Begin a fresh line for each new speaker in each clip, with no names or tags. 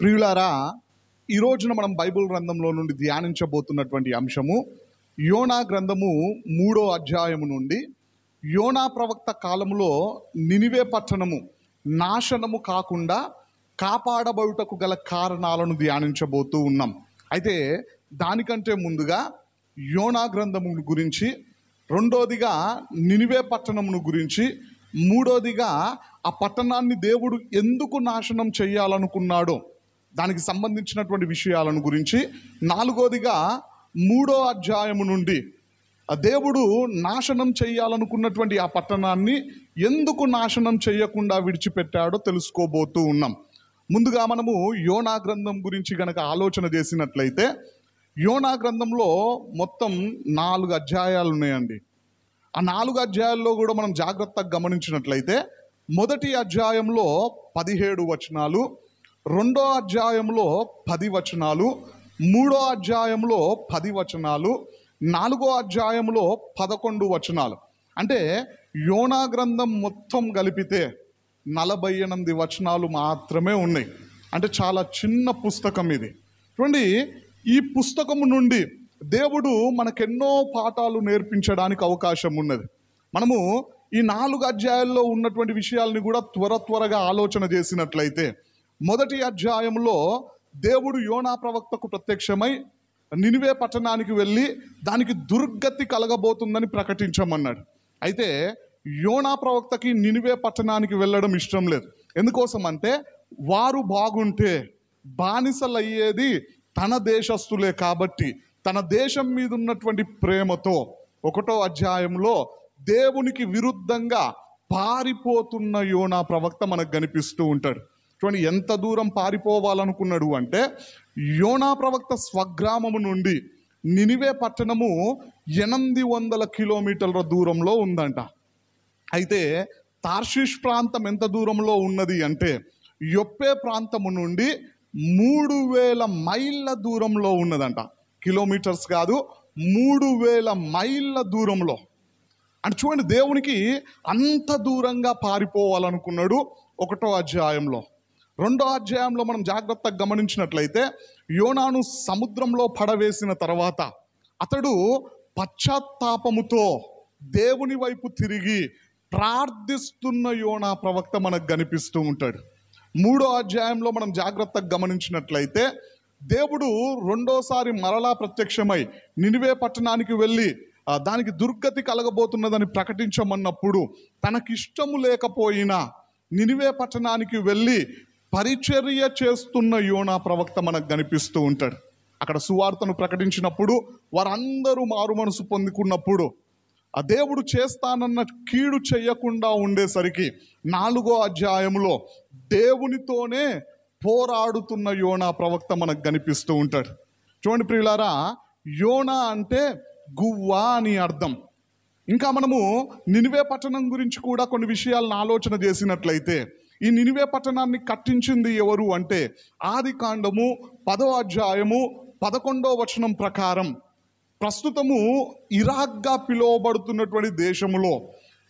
ప్రియులారా, ఈ రోజున మనం బైబిల్ గ్రంథంలో నుండి ధ్యానించబోతున్నటువంటి అంశము యోనా గ్రంథము 3వ అధ్యాయము నుండి యోనా ప్రవక్త కాలంలో నినివే పట్టణము నాశనము కాకుండా కాపాడబడుటకు గల కారణాలను ధ్యానించబోతూ ఉన్నాం. అయితే దానికంటే ముందుగా యోనా గ్రంథము గురించి, రెండోదిగా నినివే పట్టణమును గురించి, మూడోదిగా ఆ పట్టణాన్ని దేవుడు ఎందుకు నాశనం చేయాలనుకున్నాడో దానికి సంబంధించినటువంటి విషయాలను గురించి, నాలుగోదిగా 3వ అధ్యాయము నుండి దేవుడు నాశనం చేయాలనుకున్నటువంటి ఆ పట్టణాన్ని ఎందుకు నాశనం చేయకుండా విడిచిపెట్టాడో తెలుసుకోబోతూ ఉన్నాం. ముందుగా మనము యోనా గ్రంథం గురించి గనక ఆలోచన చేసినట్లయితే, యోనా గ్రంథంలో మొత్తం 4 అధ్యాయాలు ఉన్నాయండి. ఆ 4 అధ్యాయాల్లో కూడా మనం జాగ్రత్తగా గమనించినట్లయితే, మొదటి అధ్యాయంలో 17 వచనాలు, రెండో అధ్యాయంలో 10 వచనాలు, మూడో అధ్యాయంలో 10 వచనాలు, 4వ అధ్యాయంలో 11 వచనాలు. అంటే యోనా గ్రంథం మొత్తం కలిపితే 48 వచనాలు మాత్రమే ఉన్నాయి. అంటే చాలా చిన్న పుస్తకం ఇది. చూడండి, ఈ పుస్తకము నుండి దేవుడు మనకెన్నో పాఠాలు నేర్పించడానికి అవకాశం ఉన్నది. మనము ఈ 4 అధ్యాయాల్లో ఉన్నటువంటి విషయాల్ని కూడా త్వరగా ఆలోచన చేసినట్లయితే, మొదటి అధ్యాయంలో దేవుడు యోనా ప్రవక్తకు ప్రత్యక్షమై నినివే పట్టణానికి వెళ్ళి దానికి దుర్గతి కలగబోతుందని ప్రకటించమన్నాడు. అయితే యోనా ప్రవక్తకి నినివే పట్టణానికి వెళ్ళడం ఇష్టం లేదు. ఎందుకోసం అంటే, వారు బాగుంటే బానిసలయ్యేది తన దేశస్తులే కాబట్టి తన దేశం మీద ఉన్నటువంటి ప్రేమతో 1వ అధ్యాయంలో దేవునికి విరుద్ధంగా పారిపోతున్న యోనా ప్రవక్త మనకు కనిపిస్తూ ఉంటాడు. చూడండి, ఎంత దూరం పారిపోవాలనుకున్నాడు అంటే, యోనా ప్రవక్త స్వగ్రామము నుండి నినివే పట్టణము 800 కిలోమీటర్ల దూరంలో ఉందంట. అయితే తార్షీష్ ప్రాంతం ఎంత దూరంలో ఉన్నది అంటే, యొప్పే ప్రాంతము నుండి 3000 మైళ్ళ దూరంలో ఉన్నదంట. కిలోమీటర్స్ కాదు, 3000 మైళ్ళ దూరంలో. అంటే చూడండి, దేవునికి అంత దూరంగా పారిపోవాలనుకున్నాడు 1వ అధ్యాయంలో. 2వ అధ్యాయంలో మనం జాగ్రత్తగా గమనించినట్లయితే, యోనాను సముద్రంలో పడవేసిన తర్వాత అతడు పశ్చాత్తాపముతో దేవుని వైపు తిరిగి ప్రార్థిస్తున్న యోనా ప్రవక్త మనకు కనిపిస్తూ ఉంటాడు. 3వ అధ్యాయంలో మనం జాగ్రత్తగా గమనించినట్లయితే, దేవుడు రెండోసారి మరలా ప్రత్యక్షమై నినివే పట్టణానికి వెళ్ళి దానికి దుర్గతి కలగబోతున్నదని ప్రకటించమన్నప్పుడు తనకిష్టము లేకపోయినా నినివే పట్టణానికి వెళ్ళి పరిచర్య చేస్తున్న యోనా ప్రవక్త మనకు కనిపిస్తూ ఉంటాడు. అక్కడ సువార్తను ప్రకటించినప్పుడు వారందరూ మారు మనసు పొందుకున్నప్పుడు ఆ దేవుడు చేస్తానన్న కీడు చేయకుండా ఉండేసరికి 4వ అధ్యాయంలో దేవునితోనే పోరాడుతున్న యోనా ప్రవక్త మనకు కనిపిస్తూ ఉంటాడు. చూడండి ప్రియులారా, యోనా అంటే గువ్వ అని అర్థం. ఇంకా మనము నినివే పట్టణం గురించి కూడా కొన్ని విషయాలను ఆలోచన చేసినట్లయితే, ఈ నినివే పట్టణాన్ని కట్టించింది ఎవరు అంటే, ఆదికాండము 10వ అధ్యాయము 11వ వచనం ప్రకారం ప్రస్తుతము ఇరాక్గా పిలువబడుతున్నటువంటి దేశములో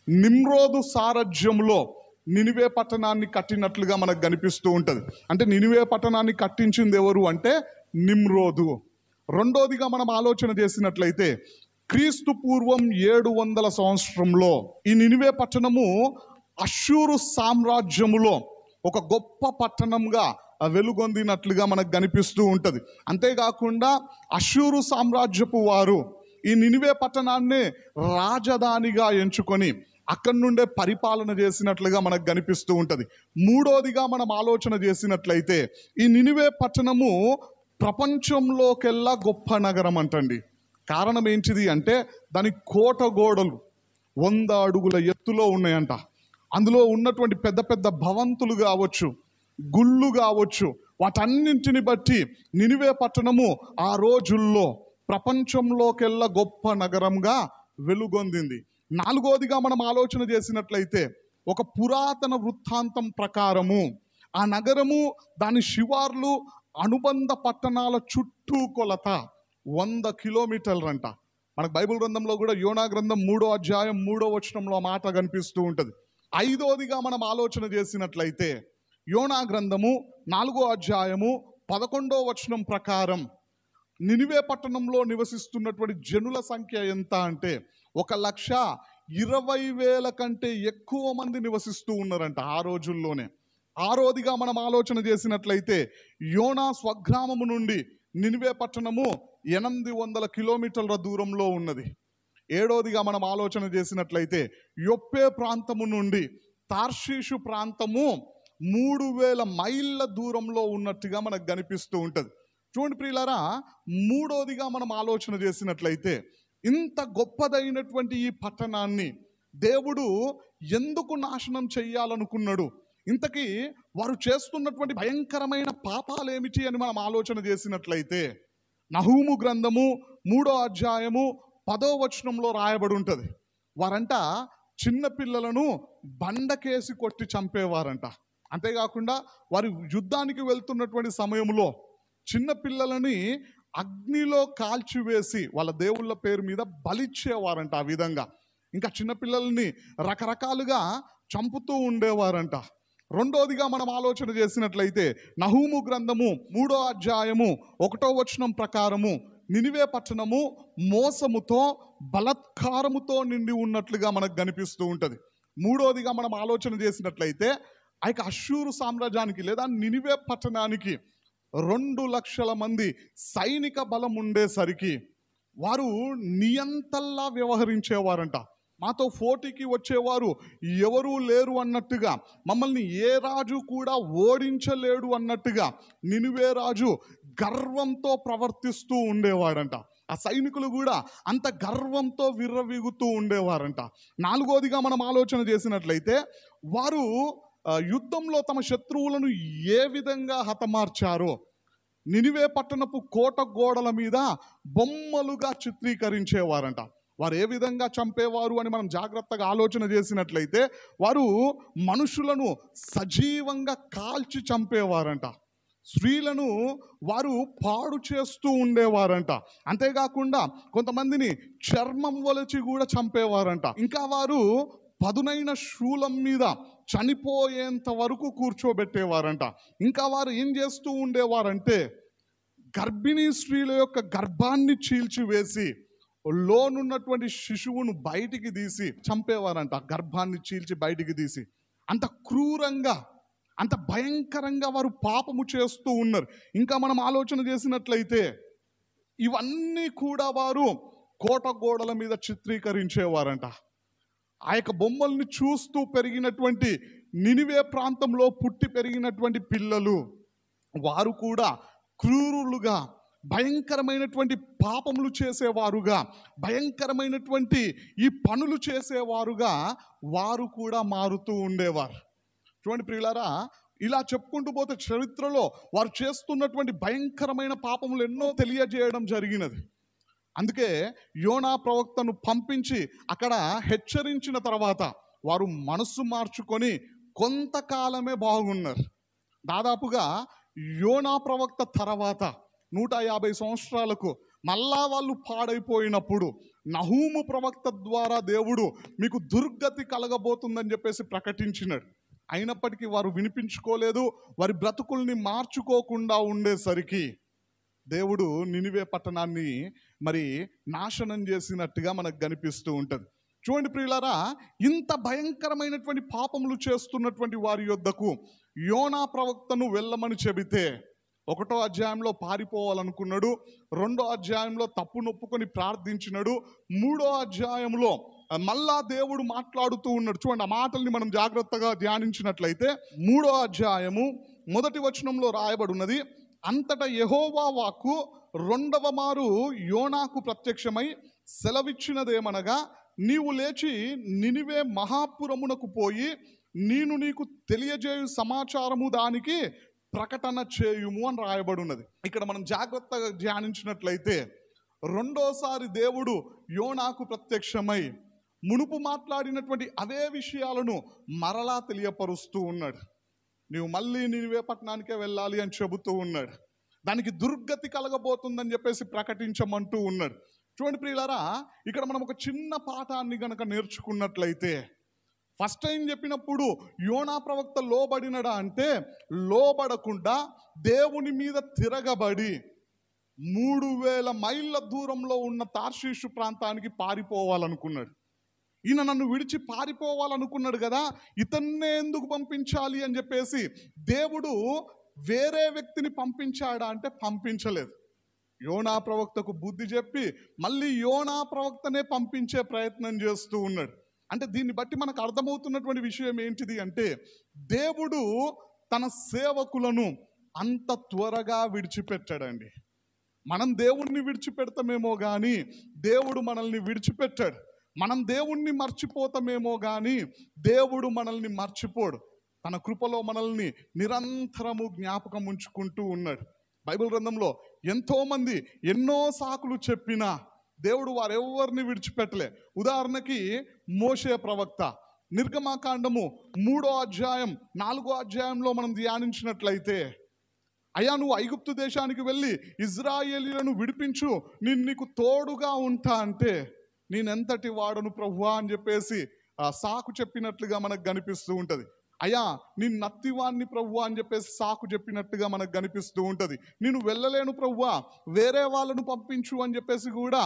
నిమ్రోదు సారథ్యంలో నినివే పట్టణాన్ని కట్టినట్లుగా మనకు కనిపిస్తూ ఉంటుంది. అంటే నినివే పట్టణాన్ని కట్టించింది ఎవరు అంటే నిమ్రోదు. రెండోదిగా మనం ఆలోచన చేసినట్లయితే, క్రీస్తు పూర్వం 700 సంవత్సరంలో ఈ నినివే పట్టణము అష్షూరు సామ్రాజ్యములో ఒక గొప్ప పట్టణంగా వెలుగొందినట్లుగా మనకు కనిపిస్తూ ఉంటుంది. అంతేకాకుండా అష్షూరు సామ్రాజ్యపు వారు ఈ నినివే పట్టణాన్ని రాజధానిగా ఎంచుకొని అక్కడి నుండే పరిపాలన చేసినట్లుగా మనకు కనిపిస్తూ ఉంటుంది. మూడోదిగా మనం ఆలోచన చేసినట్లయితే, ఈ నినివే పట్టణము ప్రపంచంలోకెల్లా గొప్ప నగరం అంటండి. కారణం ఏంటిది అంటే, దాని కోట గోడలు 100 అడుగుల ఎత్తులో ఉన్నాయంట. అందులో ఉన్నటువంటి పెద్ద పెద్ద భవంతులు కావచ్చు, గుళ్ళు కావచ్చు, వాటన్నింటిని బట్టి నినివే పట్టణము ఆ రోజుల్లో ప్రపంచంలోకెల్లా గొప్ప నగరంగా వెలుగొందింది. నాలుగోదిగా మనం ఆలోచన చేసినట్లయితే, ఒక పురాతన వృత్తాంతం ప్రకారము ఆ నగరము, దాని శివార్లు, అనుబంధ పట్టణాల చుట్టూ కొలత 100 కిలోమీటర్లు అంట. మనకు బైబిల్ గ్రంథంలో కూడా యోనా గ్రంథం 3వ అధ్యాయం 3వ వచనంలో మాట కనిపిస్తూ ఉంటుంది. ఐదోదిగా మనం ఆలోచన చేసినట్లయితే, యోనా గ్రంథము 4వ అధ్యాయము 11వ వచనం ప్రకారం నినివే పట్టణంలో నివసిస్తున్నటువంటి జనుల సంఖ్య ఎంత అంటే 1,20,000 కంటే ఎక్కువ మంది నివసిస్తూ ఉన్నారంట ఆ రోజుల్లోనే. ఆరోదిగా మనం ఆలోచన చేసినట్లయితే యోనా స్వగ్రామము నుండి నినివే పట్టణము 800 కిలోమీటర్ల దూరంలో ఉన్నది. ఏడోదిగా మనం ఆలోచన చేసినట్లయితే యొప్పే ప్రాంతము నుండి తార్షీషు ప్రాంతము 3,000 మైళ్ళ దూరంలో ఉన్నట్టుగా మనకు కనిపిస్తూ ఉంటుంది. చూడండి ప్రియులారా, మూడోదిగా మనం ఆలోచన చేసినట్లయితే ఇంత గొప్పదైనటువంటి ఈ పట్టణాన్ని దేవుడు ఎందుకు నాశనం చెయ్యాలనుకున్నాడు, ఇంతకీ వారు చేస్తున్నటువంటి భయంకరమైన పాపాలు ఏమిటి అని మనం ఆలోచన చేసినట్లయితే నహూము గ్రంథము 3వ అధ్యాయము 10వ వచనంలో రాయబడి ఉంటుంది. వారంట చిన్న పిల్లలను బండకేసి కొట్టి చంపేవారంట. అంతేకాకుండా వారి యుద్ధానికి వెళ్తున్నటువంటి సమయంలో చిన్న పిల్లలని అగ్నిలో కాల్చివేసి వాళ్ళ దేవుళ్ళ పేరు మీద బలిచ్చేవారంట. ఆ విధంగా ఇంకా చిన్నపిల్లల్ని రకరకాలుగా చంపుతూ ఉండేవారంట. రెండోదిగా మనం ఆలోచన చేసినట్లయితే నహూము గ్రంథము 3వ అధ్యాయము 1వ వచనం ప్రకారము నినివే పట్టణము మోసముతో బలత్కారముతో నిండి ఉన్నట్లుగా మనకు కనిపిస్తూ ఉంటుంది. మూడోదిగా మనం ఆలోచన చేసినట్లయితే ఆ యొక్క అష్షూరు సామ్రాజ్యానికి లేదా నినివే పట్టణానికి 2,00,000 మంది సైనిక బలం ఉండేసరికి వారు నియంతల్లా వ్యవహరించేవారంట. మాతో పోటీకి వచ్చేవారు ఎవరూ లేరు అన్నట్టుగా, మమ్మల్ని ఏ రాజు కూడా ఓడించలేడు అన్నట్టుగా నినివే రాజు గర్వంతో ప్రవర్తిస్తూ ఉండేవాడంట. ఆ సైనికులు కూడా అంత గర్వంతో విర్రవీగుతూ ఉండేవారంట. నాలుగోదిగా మనం ఆలోచన చేసినట్లయితే వారు యుద్ధంలో తమ శత్రువులను ఏ విధంగా హతమార్చారో నినివే పట్టణపు కోట గోడల మీద బొమ్మలుగా చిత్రీకరించేవారంట. వారు ఏ విధంగా చంపేవారు అని మనం జాగ్రత్తగా ఆలోచన చేసినట్లయితే వారు మనుషులను సజీవంగా కాల్చి చంపేవారంట. స్త్రీలను వారు పాడు చేస్తూ ఉండేవారంట. అంతేకాకుండా కొంతమందిని చర్మం వలచి కూడా చంపేవారంట. ఇంకా వారు పదునైన శూలం మీద చనిపోయేంత వరకు కూర్చోబెట్టేవారంట. ఇంకా వారు ఏం చేస్తూ ఉండేవారంటే గర్భిణీ స్త్రీల యొక్క గర్భాన్ని చీల్చివేసి లోనున్నటువంటి శిశువును బయటికి తీసి చంపేవారంట. గర్భాన్ని చీల్చి బయటికి తీసి అంత క్రూరంగా అంత భయంకరంగా వారు పాపము చేస్తూ ఉన్నారు. ఇంకా మనం ఆలోచన చేసినట్లయితే ఇవన్నీ కూడా వారు కోట గోడల మీద చిత్రీకరించేవారంట. ఆ యొక్క బొమ్మల్ని చూస్తూ పెరిగినటువంటి నినివే ప్రాంతంలో పుట్టి పెరిగినటువంటి పిల్లలు వారు కూడా క్రూరులుగా భయంకరమైనటువంటి పాపములు చేసేవారుగా భయంకరమైనటువంటి ఈ పనులు చేసేవారుగా వారు కూడా మారుతూ ఉండేవారు. చూడండి ప్రియులారా, ఇలా చెప్పుకుంటూ పోతే చరిత్రలో వారు చేస్తున్నటువంటి భయంకరమైన పాపములు ఎన్నో తెలియజేయడం జరిగినది. అందుకే యోనా ప్రవక్తను పంపించి అక్కడ హెచ్చరించిన తర్వాత వారు మనస్సు మార్చుకొని కొంతకాలమే బాగున్నారు. దాదాపుగా యోనా ప్రవక్త తర్వాత 150 సంవత్సరాలకు మళ్ళా వాళ్ళు పాడైపోయినప్పుడు నహూము ప్రవక్త ద్వారా దేవుడు మీకు దుర్గతి కలగబోతుందని చెప్పేసి ప్రకటించినాడు. అయినప్పటికీ వారు వినిపించుకోలేదు. వారి బ్రతుకుల్ని మార్చుకోకుండా ఉండేసరికి దేవుడు నినివే పట్టణాన్ని మరి నాశనం చేసినట్టుగా మనకు కనిపిస్తూ ఉంటుంది. చూడండి ప్రియులారా, ఇంత భయంకరమైనటువంటి పాపములు చేస్తున్నటువంటి వారి యొద్దకు యోనా ప్రవక్తను వెళ్ళమని చెబితే 1వ అధ్యాయంలో పారిపోవాలనుకున్నాడు, 2వ అధ్యాయంలో తప్పు నొప్పుకొని ప్రార్థించినాడు, 3వ అధ్యాయంలో మళ్ళా దేవుడు మాట్లాడుతూ ఉన్నాడు. చూడండి, ఆ మాటల్ని మనం జాగ్రత్తగా ధ్యానించినట్లయితే 3వ అధ్యాయము 1వ వచనంలో రాయబడి ఉన్నది. అంతటా యెహోవా వాక్కు 2వ మారు యోనాకు ప్రత్యక్షమై సెలవిచ్చినదేమనగా, నీవు లేచి నినివే మహాపురమునకు పోయి నేను నీకు తెలియజేయు సమాచారము దానికి ప్రకటన చేయుము అని రాయబడి ఉన్నది. ఇక్కడ మనం జాగ్రత్తగా ధ్యానించినట్లయితే రెండోసారి దేవుడు యోనాకు ప్రత్యక్షమై మునుపు మాట్లాడినటువంటి అవే విషయాలను మరలా తెలియపరుస్తూ ఉన్నాడు. నీవు మళ్ళీ నినివే పట్టణానికే వెళ్ళాలి అని చెబుతూ ఉన్నాడు. దానికి దుర్గతి కలగబోతుందని చెప్పేసి ప్రకటించమంటూ ఉన్నాడు. చూడండి ప్రియులారా, ఇక్కడ మనం ఒక చిన్న పాఠాన్ని గనక నేర్చుకున్నట్లయితే ఫస్ట్ టైం చెప్పినప్పుడు యోనా ప్రవక్త లోబడినడా అంటే లోబడకుండా దేవుని మీద తిరగబడి 3000 మైళ్ళ దూరంలో ఉన్న తార్షీషు ప్రాంతానికి పారిపోవాలనుకున్నాడు. ఈయన నన్ను విడిచి పారిపోవాలనుకున్నాడు కదా, ఇతన్నే ఎందుకు పంపించాలి అని చెప్పేసి దేవుడు వేరే వ్యక్తిని పంపించాడా అంటే పంపించలేదు. యోనా ప్రవక్తకు బుద్ధి చెప్పి మళ్ళీ యోనా ప్రవక్తనే పంపించే ప్రయత్నం చేస్తూ ఉన్నాడు. అంటే దీన్ని బట్టి మనకు అర్థమవుతున్నటువంటి విషయం ఏంటిది అంటే దేవుడు తన సేవకులను అంత త్వరగా విడిచిపెట్టాడండి. మనం దేవుణ్ణి విడిచిపెడతామేమో కానీ దేవుడు మనల్ని విడిచిపెట్టాడు. మనం దేవుణ్ణి మర్చిపోతామేమో కానీ దేవుడు మనల్ని మర్చిపోడు. తన కృపలో మనల్ని నిరంతరము జ్ఞాపకం ఉంచుకుంటూ ఉన్నాడు. బైబిల్ గ్రంథంలో ఎంతోమంది ఎన్నో సాకులు చెప్పినా దేవుడు వారెవ్వరిని విడిచిపెట్టలే. ఉదాహరణకి మోషే ప్రవక్త నిర్గమాకాండము 3వ అధ్యాయం 4వ అధ్యాయంలో మనం ధ్యానించినట్లయితే, అయ్యా నువ్వు ఐగుప్తు దేశానికి వెళ్ళి ఇజ్రాయేలీలను విడిపించు, నేను నీకు తోడుగా ఉంటా అంటే నేనెంతటి వాడను ప్రభువా అని చెప్పేసి సాకు చెప్పినట్లుగా మనకు కనిపిస్తూ ఉంటుంది. అయ్యా నేను నత్తివాణ్ణి ప్రభువా అని చెప్పేసి సాకు చెప్పినట్టుగా మనకు కనిపిస్తూ ఉంటుంది. నేను వెళ్ళలేను ప్రభువా, వేరే వాళ్ళను పంపించు అని చెప్పేసి కూడా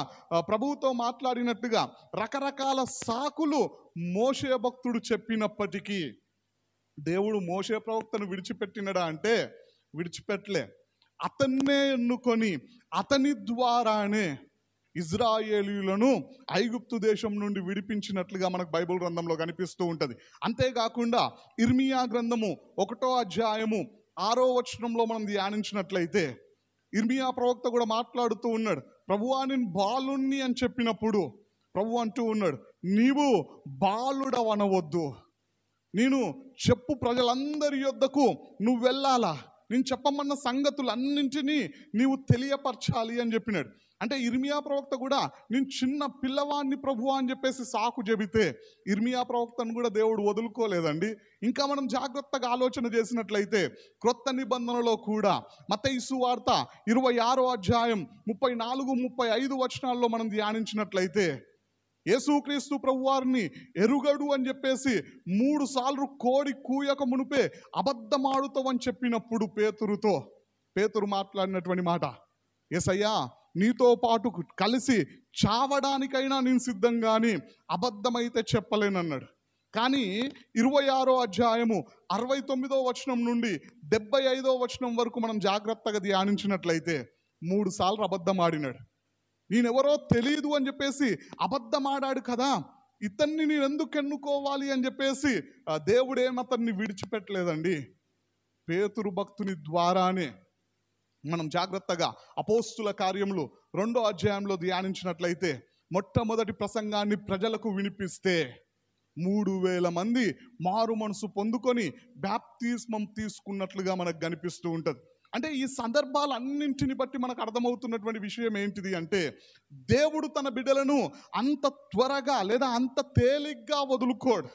ప్రభువుతో మాట్లాడినట్టుగా రకరకాల సాకులు మోషే భక్తుడు చెప్పినప్పటికీ దేవుడు మోషే ప్రవక్తను విడిచిపెట్టినడా అంటే విడిచిపెట్టలే. అతన్నే ఎన్నుకొని అతని ద్వారానే ఇజ్రాయేలీయులను ఐగుప్తు దేశం నుండి విడిపించినట్లుగా మనకు బైబిల్ గ్రంథంలో కనిపిస్తూ ఉంటుంది. అంతేకాకుండా ఇర్మియా గ్రంథము 1వ అధ్యాయము 6వ వచనంలో మనం ధ్యానించినట్లయితే ఇర్మియా ప్రవక్త కూడా మాట్లాడుతూ ఉన్నాడు. ప్రభువా నేను బాలుణ్ణి అని చెప్పినప్పుడు ప్రభు అంటూ ఉన్నాడు, నీవు బాలుడవనవద్దు, నేను చెప్పు ప్రజలందరి యొద్దకు నువ్వు వెళ్ళాలా, నేను చెప్పమన్న సంగతులన్నింటినీ నీవు తెలియపరచాలి అని చెప్పినాడు. అంటే ఇర్మియా ప్రవక్త కూడా నేను చిన్న పిల్లవాడిని ప్రభువా అని చెప్పేసి సాకు చెబితే ఇర్మియా ప్రవక్తను కూడా దేవుడు వదులుకోలేదండి. ఇంకా మనం జాగ్రత్తగా ఆలోచన చేసినట్లయితే క్రొత్త నిబంధనలో కూడా మత్తయి సువార్త 26వ అధ్యాయం 34-35 వచనాల్లో మనం ధ్యానించినట్లయితే యేసుక్రీస్తు ప్రభువారిని ఎరుగడు అని చెప్పేసి 3 సార్లు కోడి కూయక మునిపే అబద్ధమాడుతావు అని చెప్పినప్పుడు పేతురు మాట్లాడినటువంటి మాట, యేసయ్యా నీతో పాటు కలిసి చావడానికైనా నేను సిద్ధం కానీ అబద్ధమైతే చెప్పలేనన్నాడు. కానీ 26వ అధ్యాయము 69వ వచనం నుండి 75వ వచనం వరకు మనం జాగ్రత్తగా ధ్యానించినట్లయితే 3 సార్లు అబద్ధం ఆడినాడు. నేనెవరో తెలియదు అని చెప్పేసి అబద్ధమాడాడు కదా, ఇతన్ని నేను ఎందుకు ఎన్నుకోవాలి అని చెప్పేసి దేవుడేమతన్ని విడిచిపెట్టలేదండి. పేతురు భక్తుని ద్వారానే మనం జాగ్రత్తగా అపోస్తుల కార్యములు 2వ అధ్యాయంలో ధ్యానించినట్లయితే మొట్టమొదటి ప్రసంగాన్ని ప్రజలకు వినిపిస్తే 3000 మంది మారు మనసు పొందుకొని బాప్తిస్మం తీసుకున్నట్లుగా మనకు కనిపిస్తూ ఉంటుంది. అంటే ఈ సందర్భాలన్నింటిని బట్టి మనకు అర్థమవుతున్నటువంటి విషయం ఏంటిది అంటే దేవుడు తన బిడ్డలను అంత త్వరగా లేదా అంత తేలిగ్గా వదులుకోడు.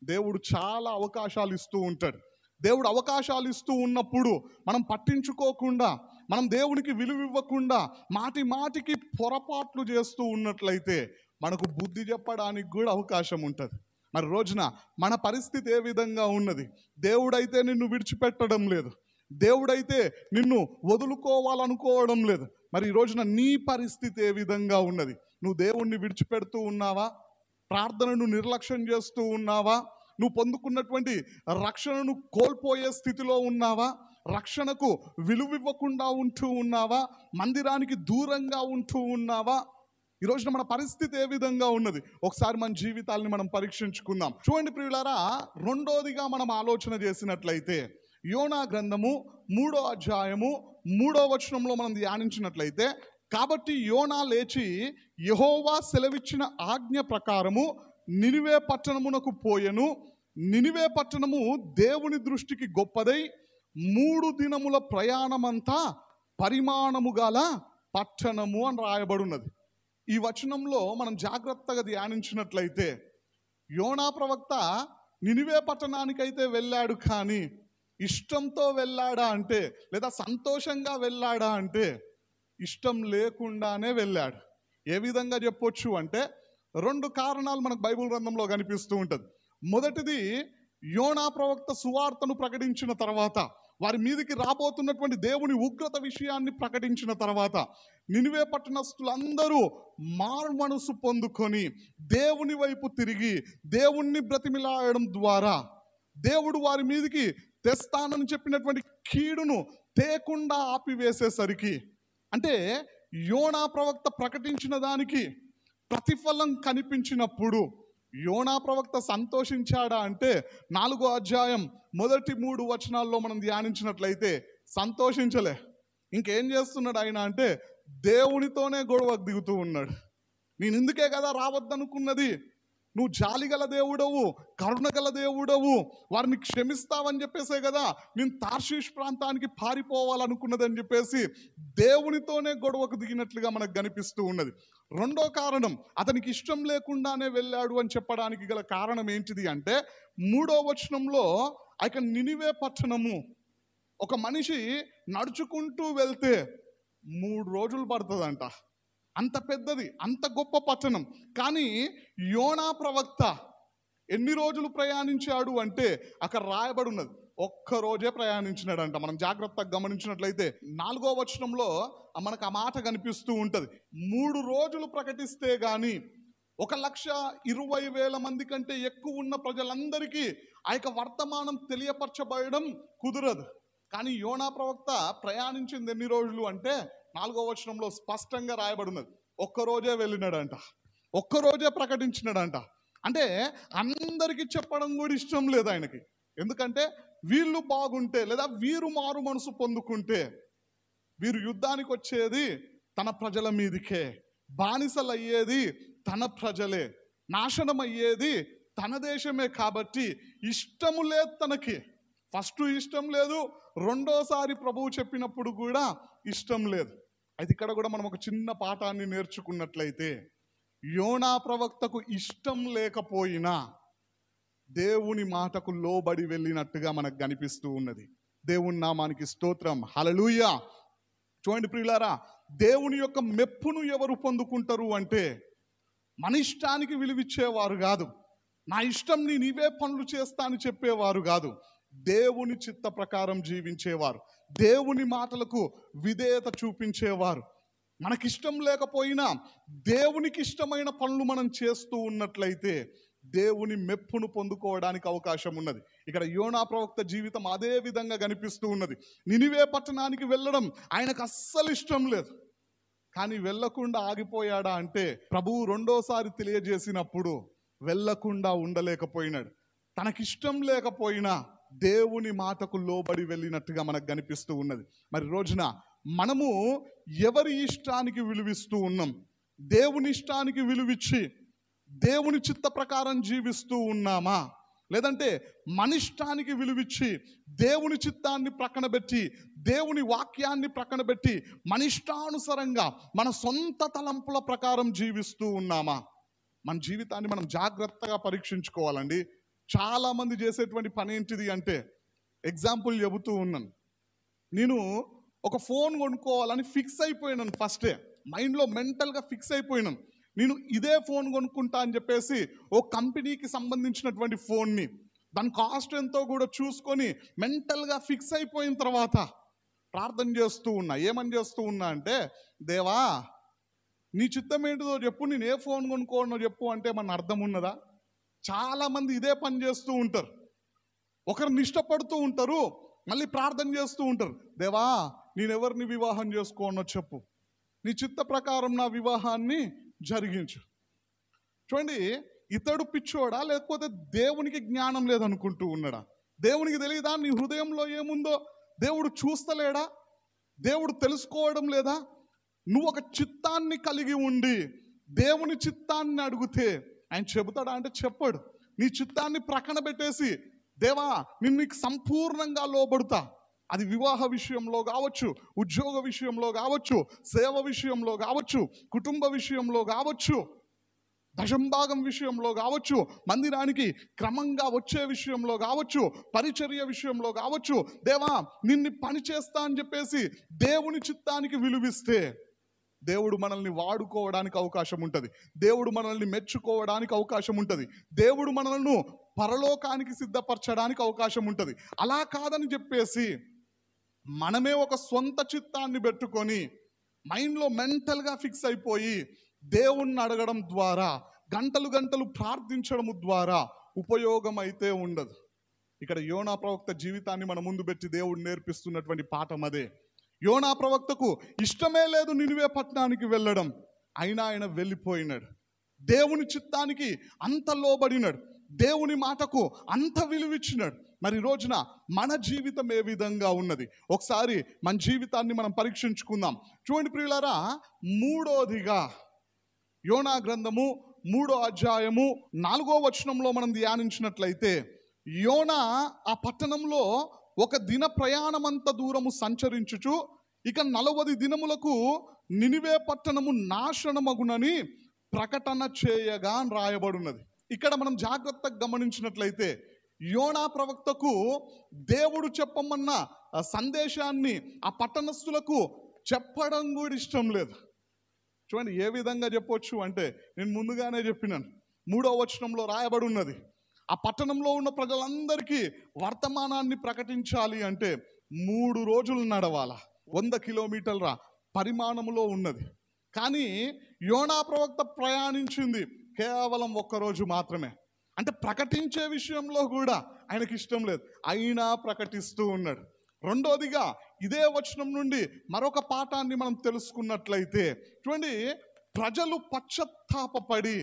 దేవుడు చాలా అవకాశాలు ఇస్తూ ఉంటాడు. దేవుడు అవకాశాలు ఇస్తూ ఉన్నప్పుడు మనం పట్టించుకోకుండా, మనం దేవునికి విలువ ఇవ్వకుండా మాటి మాటికి పొరపాట్లు చేస్తూ ఉన్నట్లయితే మనకు బుద్ధి చెప్పడానికి కూడా అవకాశం ఉంటుంది. మరి రోజున మన పరిస్థితి ఏ విధంగా ఉన్నది? దేవుడైతే నిన్ను విడిచిపెట్టడం లేదు, దేవుడైతే నిన్ను వదులుకోవాలనుకోవడం లేదు. మరి ఈ రోజున నీ పరిస్థితి ఏ విధంగా ఉన్నది? నువ్వు దేవుణ్ణి విడిచిపెడుతూ ఉన్నావా? ప్రార్థనను నిర్లక్ష్యం చేస్తూ ఉన్నావా? నువ్వు పొందుకున్నటువంటి రక్షణను కోల్పోయే స్థితిలో ఉన్నావా? రక్షణకు విలువ ఇవ్వకుండా ఉంటూ ఉన్నావా? మందిరానికి దూరంగా ఉంటూ ఉన్నావా? ఈ రోజున మన పరిస్థితి ఏ విధంగా ఉన్నది? ఒకసారి మన జీవితాలని మనం పరీక్షించుకుందాం. చూడండి ప్రియులారా, రెండోదిగా మనం ఆలోచన చేసినట్లయితే యోనా గ్రంథము 3వ అధ్యాయము 3వ వచనంలో మనం ధ్యానించినట్లయితే, కాబట్టి యోనా లేచి యెహోవా సెలవిచ్చిన ఆజ్ఞ ప్రకారము నినివే పట్టణమునకు పోయెను. నినివే పట్టణము దేవుని దృష్టికి గొప్పదై 3 దినముల ప్రయాణమంతా పరిమాణము గల పట్టణము అని రాయబడున్నది. ఈ వచనంలో మనం జాగ్రత్తగా ధ్యానించినట్లయితే యోనా ప్రవక్త నినివే పట్టణానికైతే వెళ్ళాడు, కానీ ఇష్టంతో వెళ్ళాడా అంటే లేదా సంతోషంగా వెళ్ళాడా అంటే ఇష్టం లేకుండానే వెళ్ళాడు. ఏ విధంగా చెప్పొచ్చు అంటే 2 కారణాలు మనకు బైబిల్ గ్రంథంలో కనిపిస్తూ ఉంటుంది. మొదటిది, యోనా ప్రవక్త సువార్తను ప్రకటించిన తర్వాత, వారి మీదకి రాబోతున్నటువంటి దేవుని ఉగ్రత విషయాన్ని ప్రకటించిన తర్వాత, నినివే పట్టణస్థులందరూ మారు మనసు పొందుకొని దేవుని వైపు తిరిగి దేవుణ్ణి బ్రతిమిలాడడం ద్వారా దేవుడు వారి మీదకి తెస్తానని చెప్పినటువంటి కీడును తేకుండా ఆపివేసేసరికి, అంటే యోనా ప్రవక్త ప్రకటించిన దానికి ప్రతిఫలం కనిపించినప్పుడు యోనా ప్రవక్త సంతోషించాడా అంటే 4వ అధ్యాయం మొదటి 3 వచనాల్లో మనం ధ్యానించినట్లయితే సంతోషించలే. ఇంకేం చేస్తున్నాడు ఆయన అంటే దేవునితోనే గొడవకు దిగుతూ ఉన్నాడు. నేను ఇందుకే కదా రావద్దనుకున్నది, నువ్వు జాలిగల దేవుడవు, కరుణగల దేవుడవు, వారిని క్షమిస్తావని చెప్పేసే కదా నేను తార్షీష్ ప్రాంతానికి పారిపోవాలనుకున్నదని చెప్పేసి దేవునితోనే గొడవకు దిగినట్లుగా మనకు కనిపిస్తూ ఉన్నది. రెండో కారణం, అతనికి ఇష్టం లేకుండానే వెళ్ళాడు అని చెప్పడానికి గల కారణం ఏంటిది అంటే 3వ వచనంలో ఇక నినివే పట్టణము, ఒక మనిషి నడుచుకుంటూ వెళ్తే 3 రోజులు పడుతుందంట. అంత పెద్దది, అంత గొప్ప పట్టణం. కానీ యోనా ప్రవక్త ఎన్ని రోజులు ప్రయాణించాడు అంటే అక్కడ రాయబడి ఉన్నది, ఒక్కరోజే ప్రయాణించినాడంట. మనం జాగ్రత్తగా గమనించినట్లయితే 4వ వచనంలో మనకు ఆ మాట కనిపిస్తూ ఉంటుంది. 3 రోజులు ప్రకటిస్తే గాని 1,20,000 మంది కంటే ఎక్కువ ఉన్న ప్రజలందరికీ ఆ యొక్క వర్తమానం తెలియపరచబడడం కుదరదు. కానీ యోనా ప్రవక్త ప్రయాణించింది ఎన్ని రోజులు అంటే 4వ వచనంలో స్పష్టంగా రాయబడినది, ఒక్కరోజే వెళ్ళినాడంట, ఒక్కరోజే ప్రకటించినాడంట. అంటే అందరికీ చెప్పడం కూడా ఇష్టం లేదు ఆయనకి. ఎందుకంటే వీళ్ళు బాగుంటే లేదా వీరు మారు మనసు పొందుకుంటే వీరు యుద్ధానికి వచ్చేది తన ప్రజల మీదకే, బానిసలు అయ్యేది తన ప్రజలే, నాశనం అయ్యేది తన దేశమే. కాబట్టి ఇష్టము లేదు తనకి. ఫస్ట్ ఇష్టం లేదు, రెండోసారి ప్రభువు చెప్పినప్పుడు కూడా ఇష్టం లేదు. అయితే ఇక్కడ కూడా మనం ఒక చిన్న పాఠాన్ని నేర్చుకున్నట్లయితే, యోనా ప్రవక్తకు ఇష్టం లేకపోయినా దేవుని మాటకు లోబడి వెళ్ళినట్టుగా మనకు కనిపిస్తూ ఉన్నది. దేవుని నామానికి స్తోత్రం, హల్లెలూయా. చూడండి ప్రియులారా, దేవుని యొక్క మెప్పును ఎవరు పొందుకుంటారు అంటే మన ఇష్టానికి విలువిచ్చేవారు కాదు, నా ఇష్టం నేను ఇవే పనులు చేస్తా అని చెప్పేవారు కాదు, దేవుని చిత్త ప్రకారం జీవించేవారు, దేవుని మాటలకు విధేయత చూపించేవారు. మనకిష్టం లేకపోయినా దేవునికి ఇష్టమైన పనులు మనం చేస్తూ ఉన్నట్లయితే దేవుని మెప్పును పొందుకోవడానికి అవకాశం ఉన్నది. ఇక్కడ యోనా ప్రవక్త జీవితం అదే విధంగా కనిపిస్తూ ఉన్నది. నినివే పట్టణానికి వెళ్ళడం ఆయనకు అస్సలు ఇష్టం లేదు. కానీ వెళ్ళకుండా ఆగిపోయాడా అంటే ప్రభువు రెండోసారి తెలియజేసినప్పుడు వెళ్ళకుండా ఉండలేకపోయినాడు. తనకిష్టం లేకపోయినా దేవుని మాటకు లోబడి వెళ్ళినట్టుగా మనకు కనిపిస్తూ ఉన్నది. మరి రోజున మనము ఎవరి ఇష్టానికి విలువిస్తూ ఉన్నాం? దేవుని ఇష్టానికి విలువిచ్చి దేవుని చిత్త ప్రకారం జీవిస్తూ ఉన్నామా? లేదంటే మన ఇష్టానికి విలువిచ్చి దేవుని చిత్తాన్ని ప్రక్కన పెట్టి దేవుని వాక్యాన్ని ప్రక్కన పెట్టి మన ఇష్టానుసారంగా మన సొంత తలంపుల ప్రకారం జీవిస్తూ ఉన్నామా? మన జీవితాన్ని మనం జాగ్రత్తగా పరీక్షించుకోవాలండి. చాలామంది చేసేటువంటి పని ఏంటిది అంటే, ఎగ్జాంపుల్ చెబుతూ ఉన్నాను, నేను ఒక ఫోన్ కొనుక్కోవాలని ఫిక్స్ అయిపోయినాను. ఫస్టే మైండ్లో మెంటల్గా ఫిక్స్ అయిపోయినాను, నేను ఇదే ఫోన్ కొనుక్కుంటా అని చెప్పేసి ఓ కంపెనీకి సంబంధించినటువంటి ఫోన్ని దాని కాస్ట్ ఎంతో కూడా చూసుకొని మెంటల్గా ఫిక్స్ అయిపోయిన తర్వాత ప్రార్థన చేస్తూ ఉన్నా. ఏమని చేస్తూ ఉన్నా అంటే, దేవా నీ చిత్తం ఏంటిదో చెప్పు, నేను ఏ ఫోన్ కొనుక్కోనో చెప్పు అంటే మన అర్థం ఉన్నదా? చాలామంది ఇదే పని చేస్తూ ఉంటారు. ఒకరిని ఇష్టపడుతూ ఉంటారు, మళ్ళీ ప్రార్థన చేస్తూ ఉంటారు, దేవా నేను ఎవరిని వివాహం చేసుకోనో చెప్పు, నీ చిత్త ప్రకారం నా వివాహాన్ని జరిగించు. చూడండి, ఇతడు పిచ్చోడా లేకపోతే దేవునికి జ్ఞానం లేదనుకుంటూ ఉన్నాడా? దేవునికి తెలియదా నీ హృదయంలో ఏముందో? దేవుడు చూస్తలేడా? దేవుడు తెలుసుకోవడం లేదా? నువ్వు ఒక చిత్తాన్ని కలిగి ఉండి దేవుని చిత్తాన్ని అడిగితే ఆయన చెబుతాడా అంటే చెప్పాడు. నీ చిత్తాన్ని ప్రక్కన పెట్టేసి దేవా నేను నీకు సంపూర్ణంగా లోబడుతా, అది వివాహ విషయంలో కావచ్చు, ఉద్యోగ విషయంలో కావచ్చు, సేవ విషయంలో కావచ్చు, కుటుంబ విషయంలో కావచ్చు, దశంభాగం విషయంలో కావచ్చు, మందిరానికి క్రమంగా వచ్చే విషయంలో కావచ్చు, పరిచర్య విషయంలో కావచ్చు, దేవా నిన్ను పని చేస్తా అని చెప్పేసి దేవుని చిత్తానికి విలువిస్తే దేవుడు మనల్ని వాడుకోవడానికి అవకాశం ఉంటుంది, దేవుడు మనల్ని మెచ్చుకోవడానికి అవకాశం ఉంటుంది, దేవుడు మనల్ని పరలోకానికి సిద్ధపరచడానికి అవకాశం ఉంటుంది. అలా కాదని చెప్పేసి మనమే ఒక సొంత చిత్తాన్ని పెట్టుకొని మైండ్లో మెంటల్గా ఫిక్స్ అయిపోయి దేవుణ్ణి అడగడం ద్వారా, గంటలు గంటలు ప్రార్థించడం ద్వారా ఉపయోగం అయితే ఉండదు. ఇక్కడ యోనా ప్రవక్త జీవితాన్ని మన ముందు పెట్టి దేవుడు నేర్పిస్తున్నటువంటి పాఠం అదే. యోనా ప్రవక్తకు ఇష్టమే లేదు నినివే పట్టణానికి వెళ్ళడం, అయినా ఆయన వెళ్ళిపోయినాడు. దేవుని చిత్తానికి అంత లోబడినాడు, దేవుని మాటకు అంత విలువిచ్చినాడు. మరి ఈ రోజున మన జీవితం ఏ విధంగా ఉన్నది? ఒకసారి మన జీవితాన్ని మనం పరీక్షించుకుందాం. చూడండి ప్రియులారా, మూడోదిగా యోనా గ్రంథము 3వ అధ్యాయము 4వ వచనంలో మనం ధ్యానించినట్లయితే, యోనా ఆ పట్టణంలో ఒక దిన ప్రయాణమంత దూరము సంచరించుచు ఇక 40 దినములకు నినివే పట్టణము నాశనమగునని ప్రకటన చేయగా అని రాయబడినది. ఇక్కడ మనం జాగ్రత్తగా గమనించినట్లయితే యోనా ప్రవక్తకు దేవుడు చెప్పమన్న సందేశాన్ని ఆ పట్టణస్థులకు చెప్పడం కూడా ఇష్టం లేదు. చూడండి ఏ విధంగా చెప్పొచ్చు అంటే, నేను ముందుగానే చెప్పినాను, 3వ వచనంలో రాయబడి ఉన్నది, ఆ పట్టణంలో ఉన్న ప్రజలందరికీ వర్తమానాన్ని ప్రకటించాలి అంటే 3 రోజులు నడవాల, 100 కిలోమీటర్ల పరిమాణంలో ఉన్నది. కానీ యోనా ప్రవక్త ప్రయాణించింది కేవలం 1 రోజు మాత్రమే. అంటే ప్రకటించే విషయంలో కూడా ఆయనకి ఇష్టం లేదు, అయినా ప్రకటిస్తూ ఉన్నాడు. రెండోదిగా ఇదే వచనం నుండి మరొక పాఠాన్ని మనం తెలుసుకున్నట్లయితే, చూడండి, ప్రజలు పశ్చాత్తాపపడి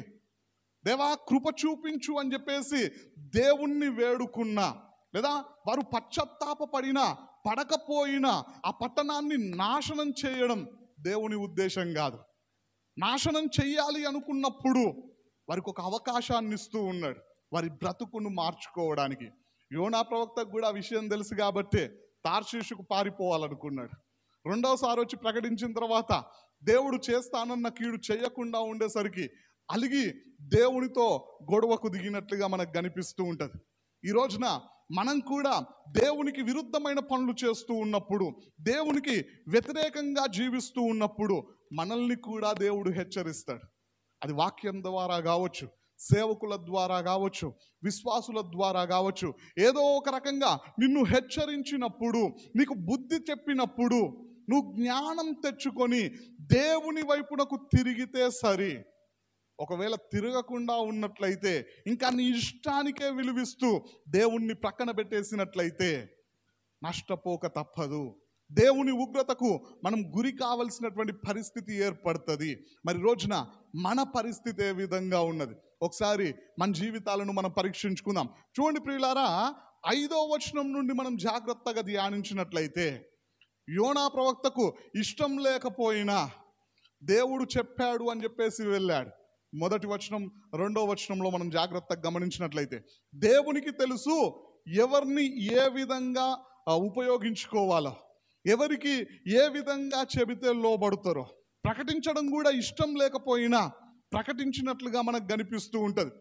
దేవా కృప చూపించు అని చెప్పేసి దేవుణ్ణి వేడుకున్నా, లేదా వారు పశ్చాత్తాపపడినా పడకపోయినా ఆ పట్టణాన్ని నాశనం చేయడం దేవుని ఉద్దేశం కాదు. నాశనం చెయ్యాలి అనుకున్నప్పుడు వారికి ఒక అవకాశాన్ని ఇస్తూ ఉన్నాడు, వారి బ్రతుకును మార్చుకోవడానికి. యోనా ప్రవక్తకు కూడా ఆ విషయం తెలుసు కాబట్టి తార్షీషుకు పారిపోవాలనుకున్నాడు. రెండోసారి వచ్చి ప్రకటించిన తర్వాత దేవుడు చేస్తానన్న కీడు చేయకుండా ఉండేసరికి అలిగి దేవునితో గొడవకు దిగినట్లుగా మనకు కనిపిస్తూ ఉంటుంది. ఈ రోజున మనం కూడా దేవునికి విరుద్ధమైన పనులు చేస్తూ ఉన్నప్పుడు, దేవునికి వ్యతిరేకంగా జీవిస్తూ ఉన్నప్పుడు మనల్ని కూడా దేవుడు హెచ్చరిస్తాడు. అది వాక్యం ద్వారా కావచ్చు, సేవకుల ద్వారా కావచ్చు, విశ్వాసుల ద్వారా కావచ్చు. ఏదో ఒక రకంగా నిన్ను హెచ్చరించినప్పుడు, నీకు బుద్ధి చెప్పినప్పుడు నువ్వు జ్ఞానం తెచ్చుకొని దేవుని వైపునకు తిరిగితే సరి. ఒకవేళ తిరగకుండా ఉన్నట్లయితే, ఇంకా నీ ఇష్టానికే విలువిస్తూ దేవుణ్ణి ప్రక్కన పెట్టేసినట్లయితే నష్టపోక తప్పదు. దేవుని ఉగ్రతకు మనం గురి కావలసినటువంటి పరిస్థితి ఏర్పడుతుంది. మరి రోజున మన పరిస్థితి ఏ విధంగా ఉన్నది? ఒకసారి మన జీవితాలను మనం పరీక్షించుకుందాం. చూడండి ప్రియులారా, 5వ వచనం నుండి మనం జాగ్రత్తగా ధ్యానించినట్లయితే, యోనా ప్రవక్తకు ఇష్టం లేకపోయినా దేవుడు చెప్పాడు అని చెప్పేసి వెళ్ళాడు. మొదటి వచనం 2వ వచనంలో మనం జాగ్రత్తగా గమనించినట్లయితే, దేవునికి తెలుసు ఎవరిని ఏ విధంగా ఉపయోగించుకోవాలో, ఎవరికి ఏ విధంగా చెబితే లోబడతారో. ప్రకటించడం కూడా ఇష్టం లేకపోయినా ప్రకటించినట్లుగా మనకు కనిపిస్తూ ఉంటుంది.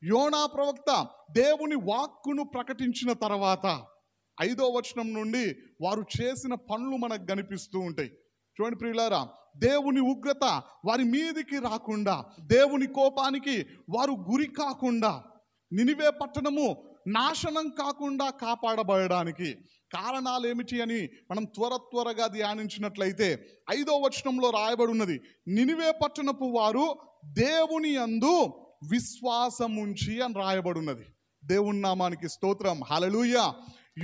యోనా ప్రవక్త దేవుని వాక్కును ప్రకటించిన తర్వాత 5వ వచనం నుండి వారు చేసిన పనులు మనకు కనిపిస్తూ ఉంటాయి. చూడండి ప్రియులారా, దేవుని ఉగ్రత వారి మీదికి రాకుండా, దేవుని కోపానికి వారు గురి కాకుండా, నినివే పట్టణము నాశనం కాకుండా కాపాడబడడానికి కారణాలు ఏమిటి అని మనం త్వరగా ధ్యానించినట్లయితే 5వ వచనంలో రాయబడి ఉన్నది, నినివే పట్టణపు వారు దేవుని యందు విశ్వాసముంచి అని రాయబడి ఉన్నది. దేవుని నామానికి స్తోత్రం, హల్లెలూయా.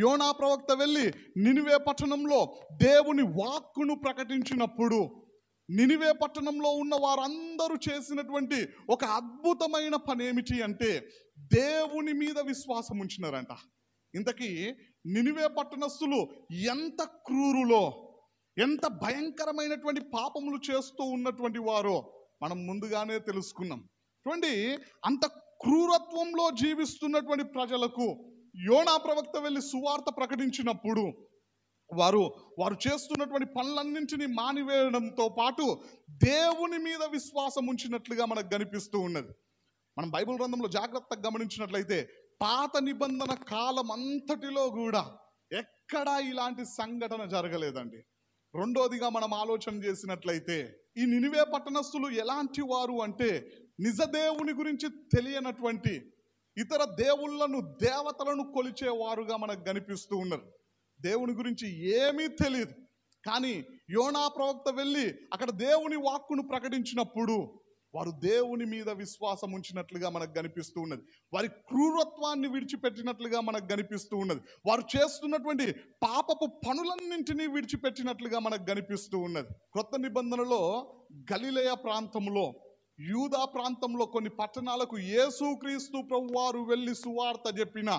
యోనా ప్రవక్త వెళ్ళి నినివే పట్టణంలో దేవుని వాక్కును ప్రకటించినప్పుడు, నినివే పట్టణంలో ఉన్న వారందరూ చేసినటువంటి ఒక అద్భుతమైన పని ఏమిటి అంటే దేవుని మీద విశ్వాసం ఉంచినారంట. ఇంతకీ నినివే పట్టణస్థులు ఎంత క్రూరులో, ఎంత భయంకరమైనటువంటి పాపములు చేస్తూ ఉన్నటువంటి వారో మనం ముందుగానే తెలుసుకున్నాం. చూడండి, అంత క్రూరత్వంలో జీవిస్తున్నటువంటి ప్రజలకు యోనా ప్రవక్త వెళ్ళి సువార్త ప్రకటించినప్పుడు వారు చేస్తున్నటువంటి పనులన్నింటినీ మానివేయడంతో పాటు దేవుని మీద విశ్వాసం ఉంచినట్లుగా మనకు కనిపిస్తూ ఉన్నది. మనం బైబిల్ గ్రంథంలో జాగ్రత్తగా గమనించినట్లయితే పాత నిబంధన కాలం అంతటిలో కూడా ఎక్కడా ఇలాంటి సంఘటన జరగలేదండి. రెండోదిగా మనం ఆలోచన చేసినట్లయితే ఈ నినివే పట్టణస్థులు ఎలాంటి వారు అంటే నిజ దేవుని గురించి తెలియనటువంటి, ఇతర దేవుళ్ళను దేవతలను కొలిచేవారుగా మనకు కనిపిస్తూ ఉన్నారు. దేవుని గురించి ఏమీ తెలియదు. కానీ యోనా ప్రవక్త వెళ్ళి అక్కడ దేవుని వాక్కును ప్రకటించినప్పుడు వారు దేవుని మీద విశ్వాసం ఉంచినట్లుగా మనకు కనిపిస్తూ ఉన్నది. వారి క్రూరత్వాన్ని విడిచిపెట్టినట్లుగా మనకు కనిపిస్తూ ఉన్నది. వారు చేస్తున్నటువంటి పాపపు పనులన్నింటినీ విడిచిపెట్టినట్లుగా మనకు కనిపిస్తూ ఉన్నది. క్రొత్త నిబంధనలో గలిలయ ప్రాంతంలో, యూదా ప్రాంతంలో కొన్ని పట్టణాలకు యేసుక్రీస్తు ప్రభువారు వెళ్ళి సువార్త చెప్పినా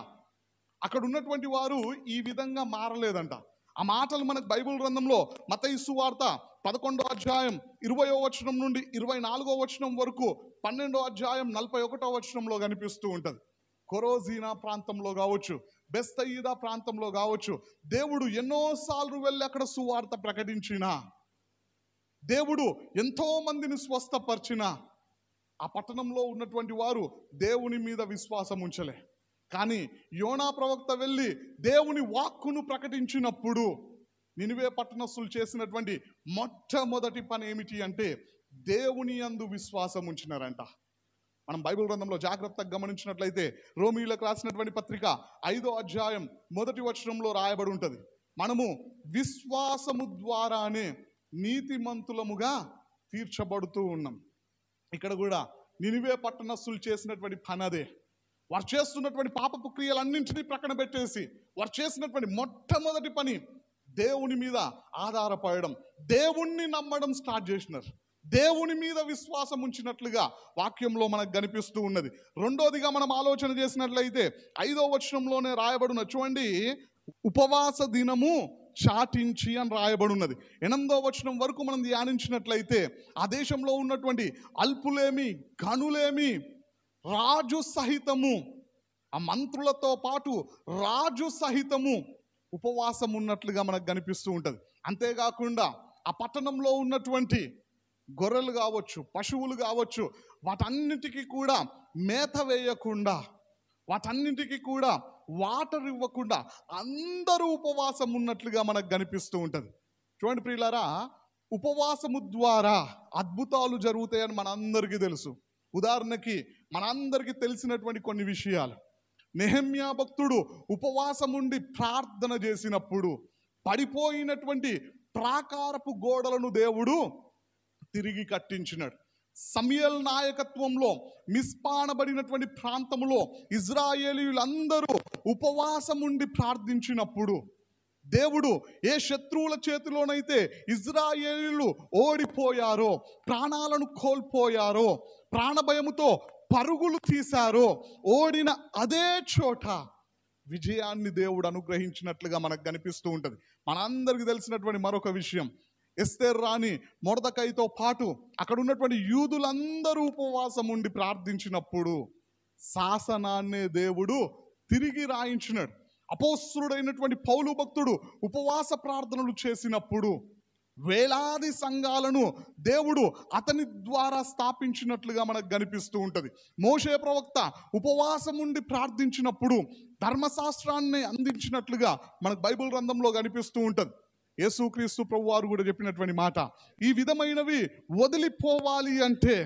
అక్కడ ఉన్నటువంటి వారు ఈ విధంగా మారలేదంట. ఆ మాటలు మనకు బైబిల్ గ్రంథంలో మత్తయి సువార్త 11వ అధ్యాయం 20వ వచనం నుండి 24వ వచనం వరకు, 12వ అధ్యాయం 41వ వచనంలో కనిపిస్తూ ఉంటుంది. కొరోజీనా ప్రాంతంలో కావచ్చు, బెస్తయిదా ప్రాంతంలో కావచ్చు, దేవుడు ఎన్నోసార్లు వెళ్ళి అక్కడ సువార్త ప్రకటించినా, దేవుడు ఎంతో మందిని స్వస్థపరిచిన ఆ పట్టణంలో ఉన్నటువంటి వారు దేవుని మీద విశ్వాసం ఉంచలే. కానీ యోనా ప్రవక్త వెళ్ళి దేవుని వాక్కును ప్రకటించినప్పుడు నినివే పట్టణస్థులు చేసినటువంటి మొట్టమొదటి పని ఏమిటి అంటే దేవుని యందు విశ్వాసం ఉంచినారంట. మనం బైబిల్ గ్రంథంలో జాగ్రత్తగా గమనించినట్లయితే రోమీయులకు రాసినటువంటి పత్రిక 5వ అధ్యాయం 1వ వచనంలో రాయబడి ఉంటుంది, మనము విశ్వాసము ద్వారానే నీతిమంతులముగా తీర్చబడుతూ ఉన్నాం. ఇక్కడ కూడా నినివే పట్టణస్థులు చేసినటువంటి పని అదే. వారు చేస్తున్నటువంటి పాపపు క్రియలన్నింటినీ ప్రక్కన పెట్టేసి వారు చేసినటువంటి మొట్టమొదటి పని దేవుని మీద ఆధారపడడం, దేవుణ్ణి నమ్మడం స్టార్ట్ చేసినారు. దేవుని మీద విశ్వాసం ఉంచినట్లుగా వాక్యంలో మనకు కనిపిస్తూ ఉన్నది. రెండోదిగా మనం ఆలోచన చేసినట్లయితే 5వ వచనంలోనే రాయబడిన చూడండి, ఉపవాస దినము చాటించి అని రాయబడి ఉన్నది. 8వ వచనం వరకు మనం ధ్యానించినట్లయితే ఆ దేశంలో ఉన్నటువంటి అల్పులేమి, గనులేమి, రాజు సహితము, ఆ మంత్రులతో పాటు రాజు సహితము ఉపవాసం ఉన్నట్లుగా మనకు కనిపిస్తూ ఉంటుంది. అంతేకాకుండా ఆ పట్టణంలో ఉన్నటువంటి గొర్రెలు కావచ్చు, పశువులు కావచ్చు, వాటన్నిటికీ కూడా మేత వేయకుండా, వాటన్నింటికి కూడా వాటర్ ఇవ్వకుండా అందరూ ఉపవాసం ఉన్నట్లుగా మనకు కనిపిస్తూ ఉంటుంది. చూడండి ప్రియులారా, ఉపవాసము ద్వారా అద్భుతాలు జరుగుతాయని మనందరికీ తెలుసు. ఉదాహరణకి మనందరికీ తెలిసినటువంటి కొన్ని విషయాలు, నెహెమ్యా భక్తుడు ఉపవాసం ఉండి ప్రార్థన చేసినప్పుడు పడిపోయినటువంటి ప్రాకారపు గోడలను దేవుడు తిరిగి కట్టించినాడు. సమూయేలు నాయకత్వంలో మిస్పానబడినటువంటి ప్రాంతంలో ఇజ్రాయేలీయులందరూ ఉపవాసం ఉండి ప్రార్థించినప్పుడు దేవుడు ఏ శత్రువుల చేతిలోనైతే ఇజ్రాయేలీయులు ఓడిపోయారో, ప్రాణాలను కోల్పోయారో, ప్రాణభయముతో పరుగులు తీశారో, ఓడిన అదే చోట విజయాన్ని దేవుడు అనుగ్రహించినట్లుగా మనకు కనిపిస్తూ ఉంటుంది. మనందరికీ తెలిసినటువంటి మరొక విషయం, ఎస్తేర్ రాణి మొర్దెకైతో పాటు అక్కడ ఉన్నటువంటి యూదులందరూ ఉపవాసం ఉండి ప్రార్థించినప్పుడు శాసనాన్నే దేవుడు తిరిగి రాయించినాడు. అపోస్తలుడైనటువంటి పౌలు భక్తుడు ఉపవాస ప్రార్థనలు చేసినప్పుడు వేలాది సంఘాలను దేవుడు అతని ద్వారా స్థాపించినట్లుగా మనకు కనిపిస్తూ ఉంటుంది. మోషే ప్రవక్త ఉపవాసం ఉండి ప్రార్థించినప్పుడు ధర్మశాస్త్రాన్ని అందించినట్లుగా మనకు బైబిల్ గ్రంథంలో కనిపిస్తూ ఉంటుంది. యేసుక్రీస్తు ప్రభువారు కూడా చెప్పినటువంటి మాట, ఈ విధమైనవి వదిలిపోవాలి అంటే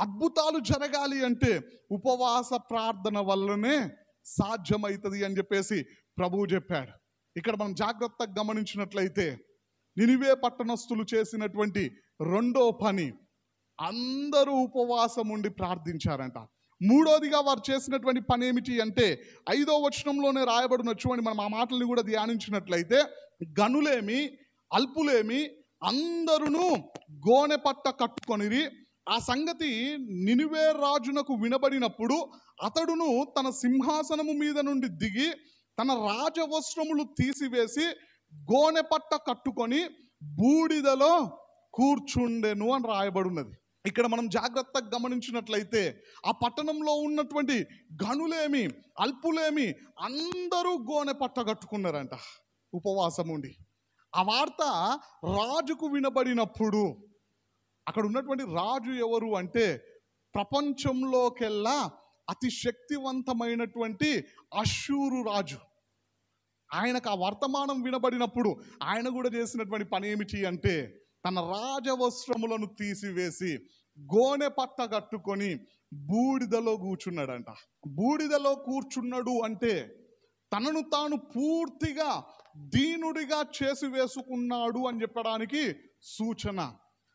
అద్భుతాలు జరగాలి అంటే ఉపవాస ప్రార్థన వల్లనే సాధ్యమవుతుంది అని చెప్పేసి ప్రభువు చెప్పాడు. ఇక్కడ మనం జాగ్రత్తగా గమనించినట్లయితే నినివే పట్టణస్థులు చేసినటువంటి రెండో పని, అందరూ ఉపవాసం ఉండి ప్రార్థించారంట. మూడోదిగా వారు చేసినటువంటి పని ఏమిటి అంటే 5వ వచనంలోనే రాయబడిన చూడండి, మనం ఆ మాటల్ని కూడా ధ్యానించినట్లయితే, గనులేమి, అల్పులేమి అందరూ గోనె పట్ట కట్టుకొనిరి. ఆ సంగతి నినివే రాజునకు వినబడినప్పుడు అతడును తన సింహాసనము మీద నుండి దిగి తన రాజవస్త్రములు తీసివేసి గోనె పట్ట కట్టుకొని బూడిదలో కూర్చుండెను అని రాయబడినది. ఇక్కడ మనం జాగ్రత్తగా గమనించినట్లయితే ఆ పట్టణంలో ఉన్నటువంటి గనులేమి, అల్పులేమి అందరూ గోనె పట్ట కట్టుకున్నారంట ఉపవాసం ఉండి. ఆ వార్త రాజుకు వినబడినప్పుడు, అక్కడ ఉన్నటువంటి రాజు ఎవరు అంటే ప్రపంచంలోకెల్లా అతి శక్తివంతమైనటువంటి అష్షూరు రాజు. ఆయనకు ఆ వర్తమానం వినబడినప్పుడు ఆయన కూడా చేసినటువంటి పని ఏమిటి అంటే తన రాజవస్త్రములను తీసివేసి గోనె పట్ట కట్టుకొని బూడిదలో కూర్చున్నాడంట. బూడిదలో కూర్చున్నాడు అంటే తనను తాను పూర్తిగా దీనుడిగా చేసి వేసుకున్నాడు అని చెప్పడానికి సూచన.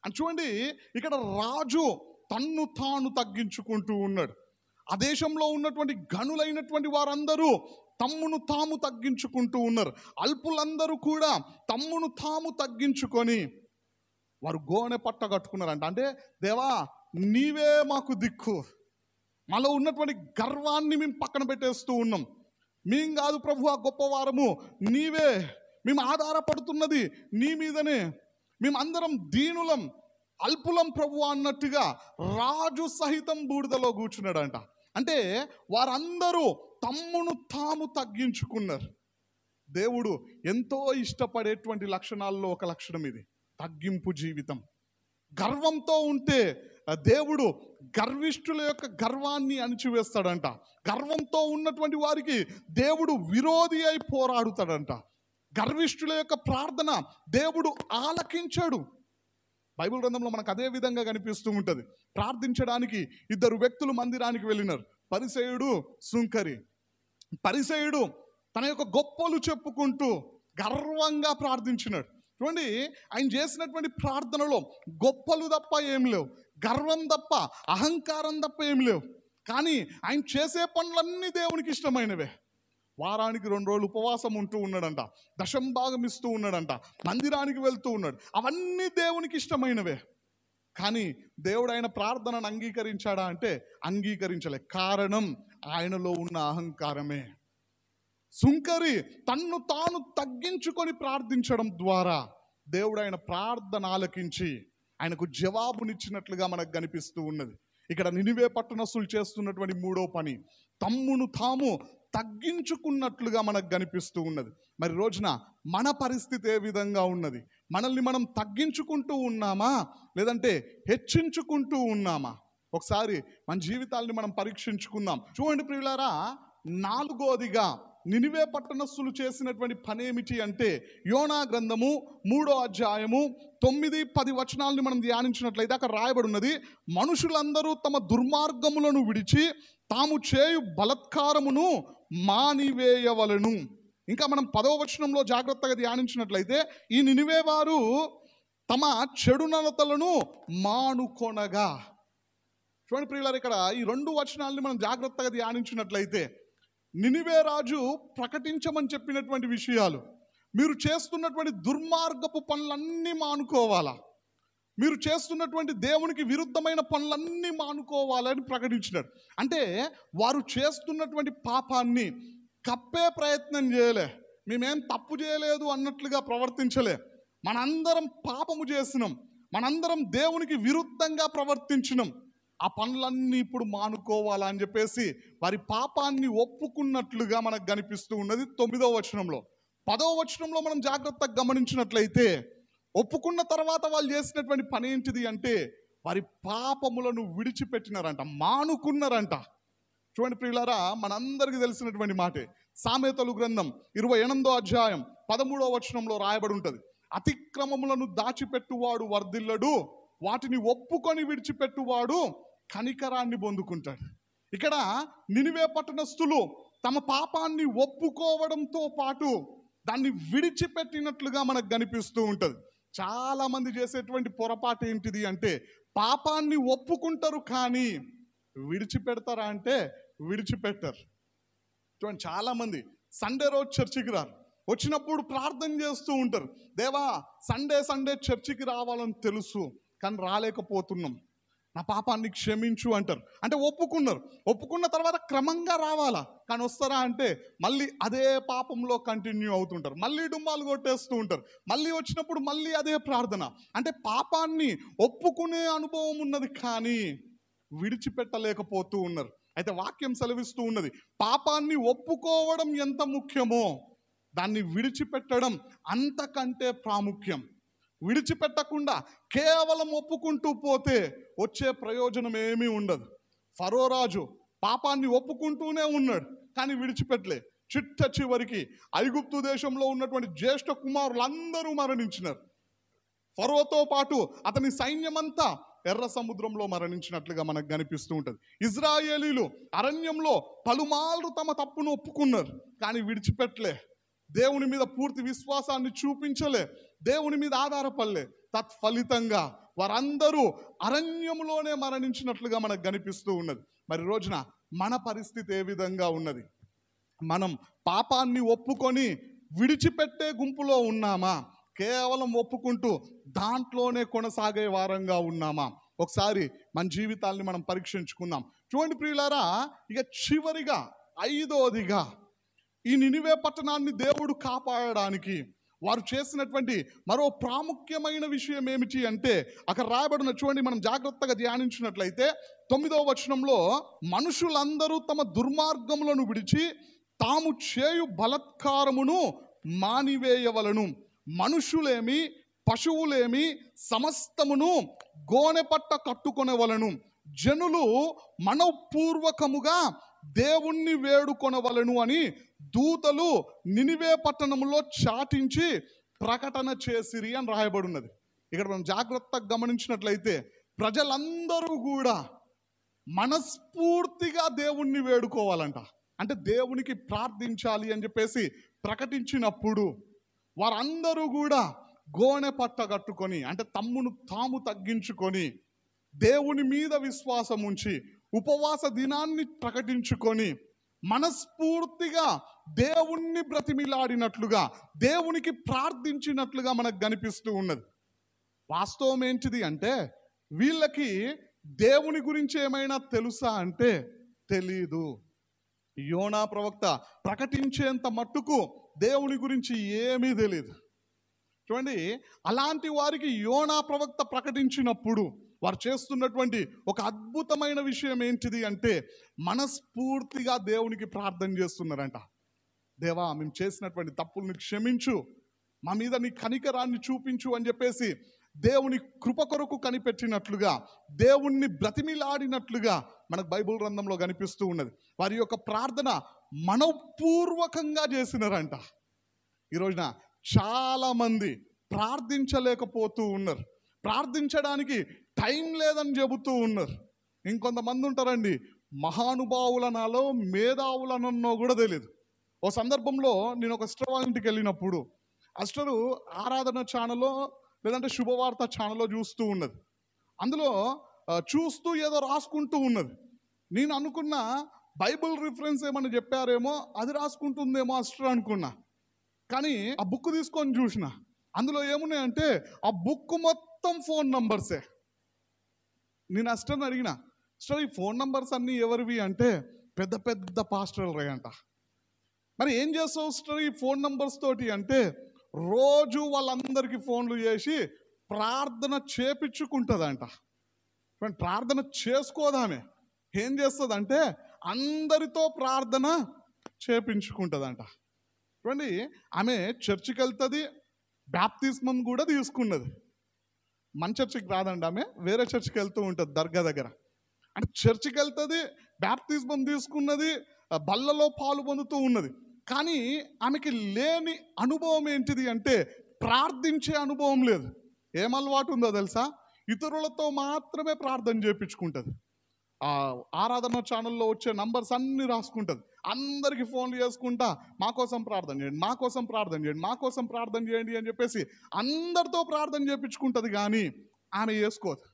అని చూడండి, ఇక్కడ రాజు తన్ను తాను తగ్గించుకుంటూ ఉన్నాడు. ఆ దేశంలో ఉన్నటువంటి గనులైనటువంటి వారందరూ తమ్మును తాము తగ్గించుకుంటూ ఉన్నారు. అల్పులందరూ కూడా తమ్మును తాము తగ్గించుకొని వారు గోనె పట్ట కట్టుకున్నారంట. అంటే దేవా నీవే మాకు దిక్కు, మాలో ఉన్నటువంటి గర్వాన్ని మేము పక్కన పెట్టేస్తూ ఉన్నాం. మేం కాదు ప్రభు ఆ గొప్పవారము, నీవే, మేము ఆధారపడుతున్నది నీ మీదనే, మేమందరం దీనులం, అల్పులం ప్రభు అన్నట్టుగా రాజు సహితం బూడిదలో కూర్చున్నాడంట. అంటే వారందరూ తమ్మును తాము తగ్గించుకున్నారు. దేవుడు ఎంతో ఇష్టపడేటువంటి లక్షణాల్లో ఒక లక్షణం ఇది, తగ్గింపు జీవితం. గర్వంతో ఉంటే దేవుడు గర్విష్ఠుల యొక్క గర్వాన్ని అణిచివేస్తాడంట. గర్వంతో ఉన్నటువంటి వారికి దేవుడు విరోధి అయి పోరాడుతాడంట. గర్విష్ఠుల యొక్క ప్రార్థన దేవుడు ఆలకించాడు. బైబిల్ గ్రంథంలో మనకు అదే విధంగా కనిపిస్తూ ఉంటుంది. ప్రార్థించడానికి ఇద్దరు వ్యక్తులు మందిరానికి వెళ్ళినారు, పరిసయ్యుడు, సుంకరి. పరిసయ్యుడు తన యొక్క గొప్పలు చెప్పుకుంటూ గర్వంగా ప్రార్థించినాడు. చూడండి, ఆయన చేసినటువంటి ప్రార్థనలో గొప్పలు తప్ప ఏం లేవు, గర్వం తప్ప, అహంకారం తప్ప ఏం లేవు. కానీ ఆయన చేసే పనులన్నీ దేవునికి ఇష్టమైనవే. వారానికి 2 రోజులు ఉపవాసం ఉంటూ ఉన్నాడంట, దశంభాగం ఇస్తూ ఉన్నాడంట, మందిరానికి వెళ్తూ ఉన్నాడు. అవన్నీ దేవునికి ఇష్టమైనవే. కానీ దేవుడు ఆయన ప్రార్థనను అంగీకరించాడా అంటే అంగీకరించలే. కారణం ఆయనలో ఉన్న అహంకారమే. సుంకరి తన్ను తాను తగ్గించుకొని ప్రార్థించడం ద్వారా దేవుడు ఆయన ప్రార్థన ఆలకించి ఆయనకు జవాబునిచ్చినట్లుగా మనకు కనిపిస్తూ ఉన్నది. ఇక్కడ నినివే పట్టణస్తులు చేస్తున్నటువంటి 3వ పని, తమ్మును తాము తగ్గించుకున్నట్లుగా మనకు కనిపిస్తూ ఉన్నది. మరి రోజున మన పరిస్థితి ఏ విధంగా ఉన్నది? మనల్ని మనం తగ్గించుకుంటూ ఉన్నామా, లేదంటే హెచ్చించుకుంటూ ఉన్నామా? ఒకసారి మన జీవితాల్ని మనం పరీక్షించుకుందాం. చూడండి ప్రియులారా, 4వదిగా నినివే పట్టణస్తులు చేసినటువంటి పని ఏమిటి అంటే, యోనా గ్రంథము 3వ అధ్యాయము 9-10 వచనాలని మనం ధ్యానించినట్లయితే అక్కడ రాయబడి ఉన్నది, మనుషులందరూ తమ దుర్మార్గములను విడిచి తాము చేయు బలత్కారమును మానివేయవలెను. ఇంకా మనం 10వ వచనంలో జాగ్రత్తగా ధ్యానించినట్లయితే, ఈ నినివే వారు తమ చెడు నడతలను మానుకొనగా. చూడండి ప్రియులారా, ఇక్కడ ఈ 2 వచనాలని మనం జాగ్రత్తగా ధ్యానించినట్లయితే నినివే రాజు ప్రకటించమని చెప్పినటువంటి విషయాలు, మీరు చేస్తున్నటువంటి దుర్మార్గపు పనులన్నీ మానుకోవాలా, మీరు చేస్తున్నటువంటి దేవునికి విరుద్ధమైన పనులన్నీ మానుకోవాలని ప్రకటించినాడు. అంటే వారు చేస్తున్నటువంటి పాపాన్ని కప్పే ప్రయత్నం చేయలే, మేమేం తప్పు చేయలేదు అన్నట్లుగా ప్రవర్తించలే. మనందరం పాపము చేసినాం, మనందరం దేవునికి విరుద్ధంగా ప్రవర్తించినాం, ఆ పనులన్నీ ఇప్పుడు మానుకోవాలా అని చెప్పేసి వారి పాపాన్ని ఒప్పుకున్నట్లుగా మనకు కనిపిస్తూ ఉన్నది 9వ వచనంలో. 10వ వచనంలో మనం జాగ్రత్తగా గమనించినట్లయితే, ఒప్పుకున్న తర్వాత వాళ్ళు చేసినటువంటి పని ఏంటిది అంటే వారి పాపములను విడిచిపెట్టినారంట, మానుకున్నారంట. చూడండి ప్రియులారా, మనందరికీ తెలిసినటువంటి మాటే, సామెతలు గ్రంథం 28వ అధ్యాయం 13వ వచనంలో రాయబడి ఉంటుంది, అతిక్రమములను దాచిపెట్టువాడు వర్ధిల్లడు, వాటిని ఒప్పుకొని విడిచిపెట్టువాడు కనికరాన్ని పొందుకుంటాడు. ఇక్కడ నినివే పట్టణస్తులు తమ పాపాన్ని ఒప్పుకోవడంతో పాటు దాన్ని విడిచిపెట్టినట్లుగా మనకు కనిపిస్తూ ఉంటుంది. చాలామంది చేసేటువంటి పొరపాటు ఏంటిది అంటే, పాపాన్ని ఒప్పుకుంటారు కానీ విడిచిపెడతారా అంటే విడిచిపెట్టరు. చూడండి, చాలామంది సండే రోజు చర్చికి రారు, వచ్చినప్పుడు ప్రార్థన చేస్తూ ఉంటారు, దేవా సండే చర్చికి రావాలని తెలుసు కానీ రాలేకపోతున్నాం, నా పాపాన్ని క్షమించు అంటారు. అంటే ఒప్పుకున్నారు, ఒప్పుకున్న తర్వాత క్రమంగా రావాలా, కానీ వస్తారా అంటే మళ్ళీ అదే పాపంలో కంటిన్యూ అవుతుంటారు, మళ్ళీ డుమ్మాలు కొట్టేస్తూ ఉంటారు, మళ్ళీ వచ్చినప్పుడు మళ్ళీ అదే ప్రార్థన. అంటే పాపాన్ని ఒప్పుకునే అనుభవం ఉన్నది కానీ విడిచిపెట్టలేకపోతూ ఉన్నారు. అయితే వాక్యం సెలవిస్తూ ఉన్నది, పాపాన్ని ఒప్పుకోవడం ఎంత ముఖ్యమో దాన్ని విడిచిపెట్టడం అంతకంటే ప్రాముఖ్యం. విడిచిపెట్టకుండా కేవలం ఒప్పుకుంటూ పోతే వచ్చే ప్రయోజనం ఏమీ ఉండదు. ఫరో రాజు పాపాన్ని ఒప్పుకుంటూనే ఉన్నాడు కానీ విడిచిపెట్టలే. చిట్ట చివరికి ఐగుప్తు దేశంలో ఉన్నటువంటి జ్యేష్ఠ కుమారులు అందరూ మరణించినారు. ఫరోతో పాటు అతని సైన్యమంతా ఎర్ర సముద్రంలో మరణించినట్లుగా మనకు కనిపిస్తూ ఉంటుంది. ఇజ్రాయేలీలు అరణ్యంలో పలుమార్లు తమ తప్పును ఒప్పుకున్నారు, కానీ విడిచిపెట్టలే. దేవుని మీద పూర్తి విశ్వాసాన్ని చూపించలే, దేవుని మీద ఆధారపడలే. తత్ఫలితంగా వారందరూ అరణ్యంలోనే మరణించినట్లుగా మనకు కనిపిస్తూ ఉన్నది. మరి రోజున మన పరిస్థితి ఏ విధంగా ఉన్నది? మనం పాపాన్ని ఒప్పుకొని విడిచిపెట్టే గుంపులో ఉన్నామా? కేవలం ఒప్పుకుంటూ దాంట్లోనే కొనసాగే వారంగా ఉన్నామా? ఒకసారి మన జీవితాల్ని మనం పరీక్షించుకుందాం. చూడండి ప్రియులారా, ఇక చివరిగా ఐదోదిగా ఈ నినివే పట్టణాన్ని దేవుడు కాపాడడానికి వారు చేసినటువంటి మరో ప్రాముఖ్యమైన విషయం ఏమిటి అంటే, అక్కడ రాయబడిన చూడండి, మనం జాగ్రత్తగా ధ్యానించినట్లయితే 9వ వచనంలో, మనుషులందరూ తమ దుర్మార్గములను విడిచి తాము చేయు బలత్కారమును మానివేయవలను. మనుషులేమి పశువులేమి సమస్తమును గోనెపట్ట కట్టుకొనవలను. జనులు మనఃపూర్వకముగా దేవుణ్ణి వేడుకొనవలను అని దూతలు నినివే పట్టణంలో చాటించి ప్రకటన చేసిరి అని రాయబడి ఉన్నది. ఇక్కడ మనం జాగ్రత్తగా గమనించినట్లయితే ప్రజలందరూ కూడా మనస్ఫూర్తిగా దేవుణ్ణి వేడుకోవాలంట. అంటే దేవునికి ప్రార్థించాలి అని చెప్పేసి ప్రకటించినప్పుడు వారందరూ కూడా గోనె పట్ట కట్టుకొని, అంటే తమ్మును తాము తగ్గించుకొని, దేవుని మీద విశ్వాసం ఉంచి ఉపవాస దినాన్ని ప్రకటించుకొని మనస్ఫూర్తిగా దేవుణ్ణి బ్రతిమిలాడినట్లుగా, దేవునికి ప్రార్థించినట్లుగా మనకు కనిపిస్తూ ఉన్నది. వాస్తవం ఏంటిది అంటే, వీళ్ళకి దేవుని గురించి ఏమైనా తెలుసా అంటే తెలీదు. యోనా ప్రవక్త ప్రకటించేంత మట్టుకు దేవుని గురించి ఏమీ తెలియదు. చూడండి, అలాంటి వారికి యోనా ప్రవక్త ప్రకటించినప్పుడు వారు చేస్తున్నటువంటి ఒక అద్భుతమైన విషయం ఏంటిది అంటే, మనస్ఫూర్తిగా దేవునికి ప్రార్థన చేస్తున్నారంట. దేవా, మేము చేసినటువంటి తప్పుల్ని క్షమించు, మా మీద నీ కనికరాన్ని చూపించు అని చెప్పేసి దేవుని కృప కొరకు కనిపెట్టినట్లుగా, దేవుణ్ణి బ్రతిమిలాడినట్లుగా మనకు బైబిల్ గ్రంథంలో కనిపిస్తూ ఉన్నది. వారి యొక్క ప్రార్థన మనఃపూర్వకంగా చేసినారంట. ఈ రోజున చాలామంది ప్రార్థించలేకపోతూ ఉన్నారు, ప్రార్థించడానికి టైం లేదని చెబుతూ ఉన్నారు. ఇంకొంతమంది ఉంటారండి, మహానుభావులనాలో మేధావులనో కూడా తెలియదు. ఓ సందర్భంలో నేను ఒక సిస్టర్ వాళ్ళ ఇంటికి వెళ్ళినప్పుడు, అస్టరు ఆరాధన ఛానల్లో లేదంటే శుభవార్త ఛానల్లో చూస్తూ ఉన్నది. అందులో చూస్తూ ఏదో రాసుకుంటూ ఉన్నది. నేను అనుకున్న బైబిల్ రిఫరెన్స్ ఏమన్నా చెప్పారేమో, అది రాసుకుంటుందేమో అస్టర్ అనుకున్నా. కానీ ఆ బుక్ తీసుకొని చూసిన, అందులో ఏమున్నాయంటే ఆ బుక్ మొత్తం ఫోన్ నంబర్సే. నేను అస్టర్ని అడిగిన, అస్టర్ ఈ ఫోన్ నంబర్స్ అన్నీ ఎవరివి అంటే, పెద్ద పెద్ద పాస్టర్లు రేయంట. మరి ఏం చేస్తావు అస్టర్ ఈ ఫోన్ నంబర్స్ తోటి అంటే, రోజు వాళ్ళందరికీ ఫోన్లు చేసి ప్రార్థన చేపించుకుంటుందంట. ప్రార్థన చేసుకోదామే ఏం చేస్తుందంటే అందరితో ప్రార్థన చేపించుకుంటుందంట. చూడండి, ఆమె చర్చికి వెళ్తుంది, బ్యాప్తిస్మం కూడా తీసుకున్నది. మన చర్చికి రాదండి, ఆమె వేరే చర్చికి వెళ్తూ ఉంటుంది దర్గా దగ్గర. అంటే చర్చికి వెళ్తుంది, బ్యాప్తిస్మం తీసుకున్నది, బల్లలో పాలు పొందుతూ ఉన్నది. కానీ ఆమెకి లేని అనుభవం ఏంటిది అంటే, ప్రార్థించే అనుభవం లేదు. ఏం అలవాటు ఉందో తెలుసా? ఇతరులతో మాత్రమే ప్రార్థన చేయించుకుంటుంది. ఆరాధన ఛానల్లో వచ్చే నంబర్స్ అన్నీ రాసుకుంటుంది, అందరికీ ఫోన్లు చేసుకుంటా మా కోసం ప్రార్థన చేయండి, మా కోసం ప్రార్థన చేయండి, మా కోసం ప్రార్థన చేయండి అని చెప్పేసి అందరితో ప్రార్థన చేయించుకుంటుంది. కానీ ఆమె చేసుకోదు.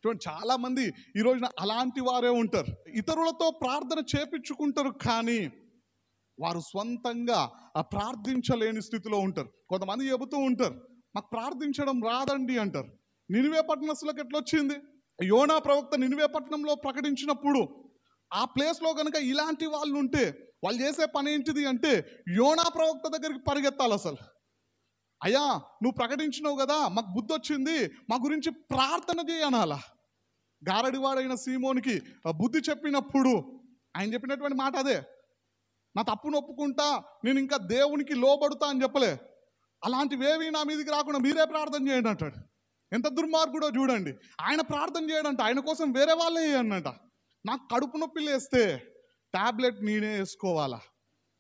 చూడండి, చాలామంది ఈ రోజున అలాంటి వారే ఉంటారు. ఇతరులతో ప్రార్థన చేయించుకుంటారు, కానీ వారు స్వంతంగా ప్రార్థించలేని స్థితిలో ఉంటారు. కొంతమంది చెబుతూ ఉంటారు, మాకు ప్రార్థించడం రాదండి అంటారు. నినివే పట్టణస్తులకు ఎట్లొచ్చింది? యోనా ప్రవక్త నినివే పట్టణంలో ప్రకటించినప్పుడు ఆ ప్లేస్లో కనుక ఇలాంటి వాళ్ళు ఉంటే వాళ్ళు చేసే పని ఏంటిది అంటే, యోనా ప్రవక్త దగ్గరికి పరిగెత్తాలి. అసలు అయ్యా, నువ్వు ప్రకటించినావు కదా, మాకు బుద్ధి వచ్చింది, మా గురించి ప్రార్థన చేయనాలా. గారడివాడైన సీమోనికి బుద్ధి చెప్పినప్పుడు ఆయన చెప్పినటువంటి మాట అదే, నా తప్పును ఒప్పుకుంటా, నేను ఇంకా దేవునికి లోబడుతా అని చెప్పలే. అలాంటివేవి నా మీదకి రాకుండా మీరే ప్రార్థన చేయండి అంటాడు. ఎంత దుర్మార్గుడో చూడండి. ఆయన ప్రార్థన చేయడంట, ఆయన కోసం వేరే వాళ్ళే అన్నట. నాకు కడుపు నొప్పి లేస్తే ట్యాబ్లెట్ నేనే వేసుకోవాలా?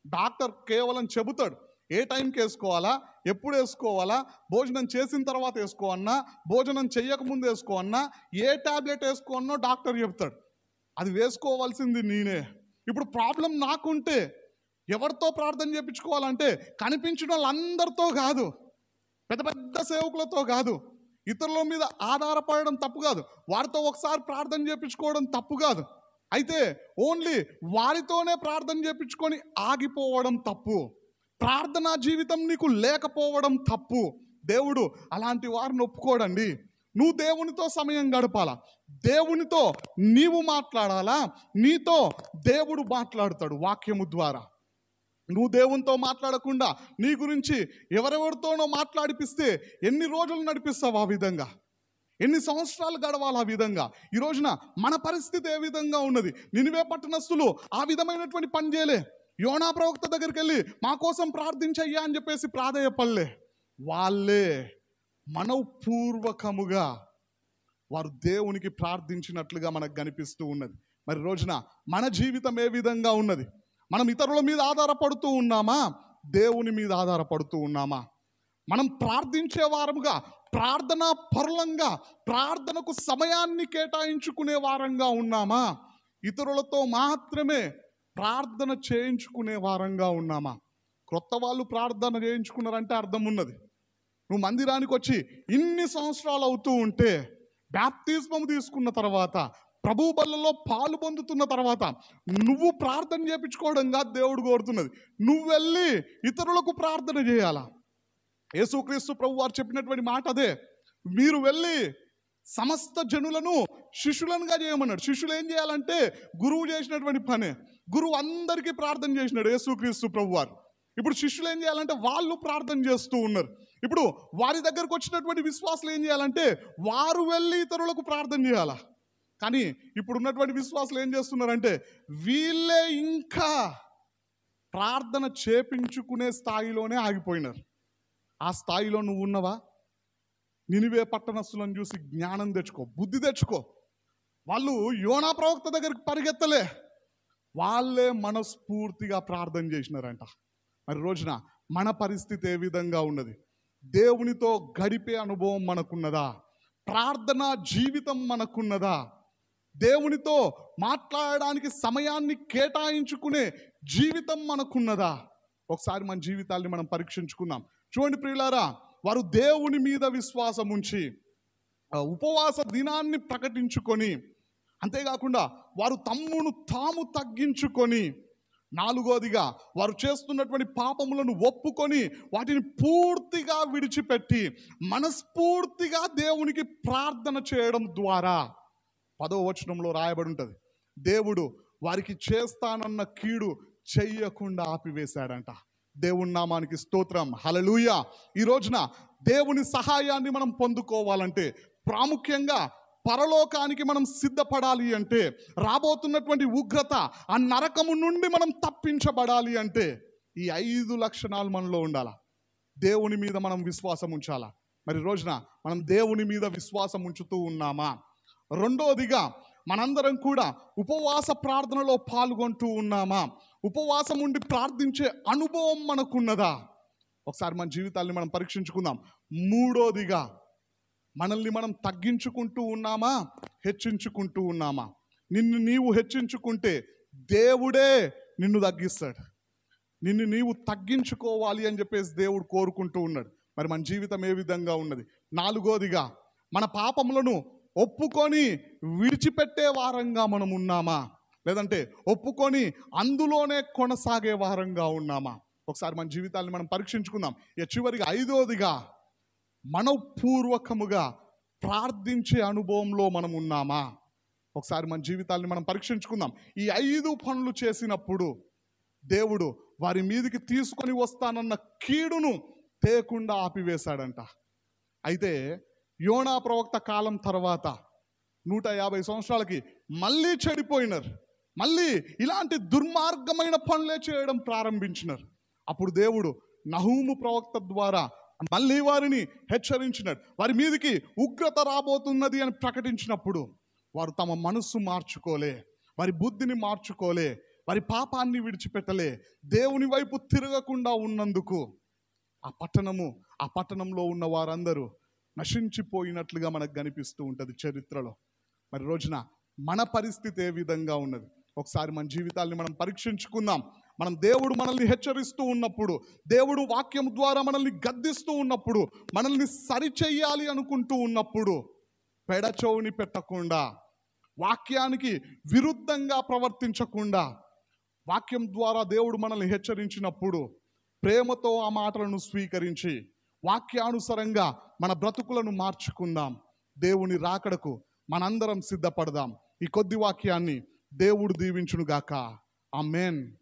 డాక్టర్ కేవలం చెబుతాడు ఏ టైంకి వేసుకోవాలా, ఎప్పుడు వేసుకోవాలా, భోజనం చేసిన తర్వాత వేసుకోవన్నా, భోజనం చెయ్యకముందు వేసుకోవన్నా, ఏ టాబ్లెట్ వేసుకోవన్నో డాక్టర్ చెప్తాడు. అది వేసుకోవాల్సింది నేనే. ఇప్పుడు ప్రాబ్లం నాకుంటే ఎవరితో ప్రార్థన చేయించుకోవాలంటే కనిపించిన వాళ్ళందరితో కాదు, పెద్ద పెద్ద సేవకులతో కాదు, ఇతరుల మీద ఆధారపడడం తప్పు కాదు, వారితో ఒకసారి ప్రార్థన చేయించుకోవడం తప్పు కాదు. అయితే ఓన్లీ వారితోనే ప్రార్థన చేయించుకొని ఆగిపోవడం తప్పు. ప్రార్థనా జీవితం నీకు లేకపోవడం తప్పు. దేవుడు అలాంటి వారిని ఒప్పుకోడండి. నువ్వు దేవునితో సమయం గడపాలా, దేవునితో నీవు మాట్లాడాలా, నీతో దేవుడు మాట్లాడతాడు వాక్యము ద్వారా. నువ్వు దేవునితో మాట్లాడకుండా నీ గురించి ఎవరెవరితోనో మాట్లాడిపిస్తే ఎన్ని రోజులు నడిపిస్తావు ఆ విధంగా? ఎన్ని సంవత్సరాలు గడవాలి ఆ విధంగా? ఈ రోజున మన పరిస్థితి ఏ విధంగా ఉన్నది? నినివే పట్టణస్థులు ఆ విధమైనటువంటి పని చేయలే. యోనా ప్రవక్త దగ్గరికి వెళ్ళి మా కోసం ప్రార్థించయ్యా అని చెప్పేసి ప్రాధేయపడలే. వాళ్ళే మనఃపూర్వకముగా వారు దేవునికి ప్రార్థించినట్లుగా మనకు కనిపిస్తూ ఉన్నది. మరి రోజున మన జీవితం ఏ విధంగా ఉన్నది? మనం ఇతరుల మీద ఆధారపడుతూ ఉన్నామా, దేవుని మీద ఆధారపడుతూ ఉన్నామా? మనం ప్రార్థించే వారముగా, ప్రార్థనా పరులంగా, ప్రార్థనకు సమయాన్ని కేటాయించుకునే వారంగా ఉన్నామా, ఇతరులతో మాత్రమే ప్రార్థన చేయించుకునే వారంగా ఉన్నామా? క్రొత్త వాళ్ళు ప్రార్థన చేయించుకున్నారంటే అర్థం ఉన్నది. నువ్వు మందిరానికి వచ్చి ఇన్ని సంవత్సరాలు అవుతూ ఉంటే, బ్యాప్తిస్మం తీసుకున్న తర్వాత, ప్రభు బల్లలో పాలు పొందుతున్న తర్వాత నువ్వు ప్రార్థన చేయించుకోవడంగా దేవుడు కోరుతున్నది. నువ్వు వెళ్ళి ఇతరులకు ప్రార్థన చేయాలా? యేసుక్రీస్తు ప్రభు వారు చెప్పినటువంటి మాట అదే. మీరు వెళ్ళి సమస్త జనులను శిష్యులనుగా చేయమన్నాడు. శిష్యులు ఏం చేయాలంటే గురువు చేసినటువంటి పనే. గురువు అందరికీ ప్రార్థన చేసినాడు యేసుక్రీస్తు ప్రభు వారు. ఇప్పుడు శిష్యులు ఏం చేయాలంటే వాళ్ళు ప్రార్థన చేస్తూ ఉన్నారు. ఇప్పుడు వారి దగ్గరకు వచ్చినటువంటి విశ్వాసులు ఏం చేయాలంటే వారు వెళ్ళి ఇతరులకు ప్రార్థన చేయాలా? కానీ ఇప్పుడు ఉన్నటువంటి విశ్వాసులు ఏం చేస్తున్నారంటే వీళ్ళే ఇంకా ప్రార్థన చేపించుకునే స్థాయిలోనే ఆగిపోయినారు. ఆ స్థాయిలో నువ్వు ఉన్నవా? నినివే పట్టణస్థులను చూసి జ్ఞానం తెచ్చుకో, బుద్ధి తెచ్చుకో. వాళ్ళు యోనా ప్రవక్త దగ్గరికి పరిగెత్తలే, వాళ్ళే మనస్ఫూర్తిగా ప్రార్థన చేసినారంట. మరి రోజున మన పరిస్థితి ఏ విధంగా ఉన్నది? దేవునితో గడిపే అనుభవం మనకున్నదా? ప్రార్థనా జీవితం మనకున్నదా? దేవునితో మాట్లాడడానికి సమయాన్ని కేటాయించుకునే జీవితం మనకున్నదా? ఒకసారి మన జీవితాల్ని మనం పరీక్షించుకుందాం. చూడండి ప్రియులారా, వారు దేవుని మీద విశ్వాసం ఉంచి ఉపవాస దినాన్ని ప్రకటించుకొని, అంతేకాకుండా వారు తమ్మును తాము తగ్గించుకొని, నాలుగోదిగా వారు చేస్తున్నటువంటి పాపములను ఒప్పుకొని వాటిని పూర్తిగా విడిచిపెట్టి మనస్ఫూర్తిగా దేవునికి ప్రార్థన చేయడం ద్వారా 10వ వచనంలో రాయబడి ఉంటుంది, దేవుడు వారికి చేస్తానన్న కీడు చెయ్యకుండా ఆపివేశాడంట. దేవుని నామానికి స్తోత్రం, హల్లెలూయా. ఈ రోజున దేవుని సహాయాన్ని మనం పొందుకోవాలంటే, ప్రాముఖ్యంగా పరలోకానికి మనం సిద్ధపడాలి అంటే, రాబోతున్నటువంటి ఉగ్రత, ఆ నరకము నుండి మనం తప్పించబడాలి అంటే ఈ 5 లక్షణాలు మనలో ఉండాలా. దేవుని మీద మనం విశ్వాసం ఉంచాలా. మరి రోజున మనం దేవుని మీద విశ్వాసం ఉంచుతూ ఉన్నామా? రెండోదిగా మనందరం కూడా ఉపవాస ప్రార్థనలో పాల్గొంటూ ఉన్నామా? ఉపవాసం ఉండి ప్రార్థించే అనుభవం మనకున్నదా? ఒకసారి మన జీవితాన్ని మనం పరీక్షించుకుందాం. మూడోదిగా మనల్ని మనం తగ్గించుకుంటూ ఉన్నామా, హెచ్చించుకుంటూ ఉన్నామా? నిన్ను నీవు హెచ్చించుకుంటే దేవుడే నిన్ను తగ్గిస్తాడు. నిన్ను నీవు తగ్గించుకోవాలి అని చెప్పేసి దేవుడు కోరుకుంటూ ఉన్నాడు. మరి మన జీవితం ఏ విధంగా ఉన్నది? నాలుగోదిగా మన పాపములను ఒప్పుకొని విడిచిపెట్టే వారంగా మనం ఉన్నామా, లేదంటే ఒప్పుకొని అందులోనే కొనసాగే వారంగా ఉన్నామా? ఒకసారి మన జీవితాన్ని మనం పరీక్షించుకుందాం. ఇక చివరిగా ఐదోదిగా మనఃపూర్వకముగా ప్రార్థించే అనుభవంలో మనం ఉన్నామా? ఒకసారి మన జీవితాన్ని మనం పరీక్షించుకుందాం. ఈ 5 పనులు చేసినప్పుడు దేవుడు వారి మీదికి తీసుకొని వస్తానన్న కీడును తేకుండా ఆపివేశాడంట. అయితే యోనా ప్రవక్త కాలం తర్వాత 150 సంవత్సరాలకి మళ్ళీ చెడిపోయినారు. మళ్ళీ ఇలాంటి దుర్మార్గమైన పనులే చేయడం ప్రారంభించినారు. అప్పుడు దేవుడు నహూము ప్రవక్త ద్వారా మళ్ళీ వారిని హెచ్చరించినాడు. వారి మీదికి ఉగ్రత రాబోతున్నది అని ప్రకటించినప్పుడు వారు తమ మనస్సు మార్చుకోలే, వారి బుద్ధిని మార్చుకోలే, వారి పాపాన్ని విడిచిపెట్టలే. దేవుని వైపు తిరగకుండా ఉన్నందుకు ఆ పట్టణంలో ఉన్న వారందరూ నశించిపోయినట్లుగా మనకు కనిపిస్తూ ఉంటుంది చరిత్రలో. మరి రోజున మన పరిస్థితి ఏ విధంగా ఉన్నది? ఒకసారి మన జీవితాల్ని మనం పరీక్షించుకుందాం. దేవుడు మనల్ని హెచ్చరిస్తూ ఉన్నప్పుడు, దేవుడు వాక్యం ద్వారా మనల్ని గద్దిస్తూ ఉన్నప్పుడు, మనల్ని సరిచెయ్యాలి అనుకుంటూ ఉన్నప్పుడు పెడచెవిని పెట్టకుండా, వాక్యానికి విరుద్ధంగా ప్రవర్తించకుండా, వాక్యం ద్వారా దేవుడు మనల్ని హెచ్చరించినప్పుడు ప్రేమతో ఆ మాటలను స్వీకరించి వాక్యానుసారంగా మన బ్రతుకులను మార్చుకుందాం. దేవుని రాకడకు మనందరం సిద్ధపడదాం. ఈ కొద్ది వాక్యాన్ని దేవుడు దీవించునుగాక. ఆమేన్.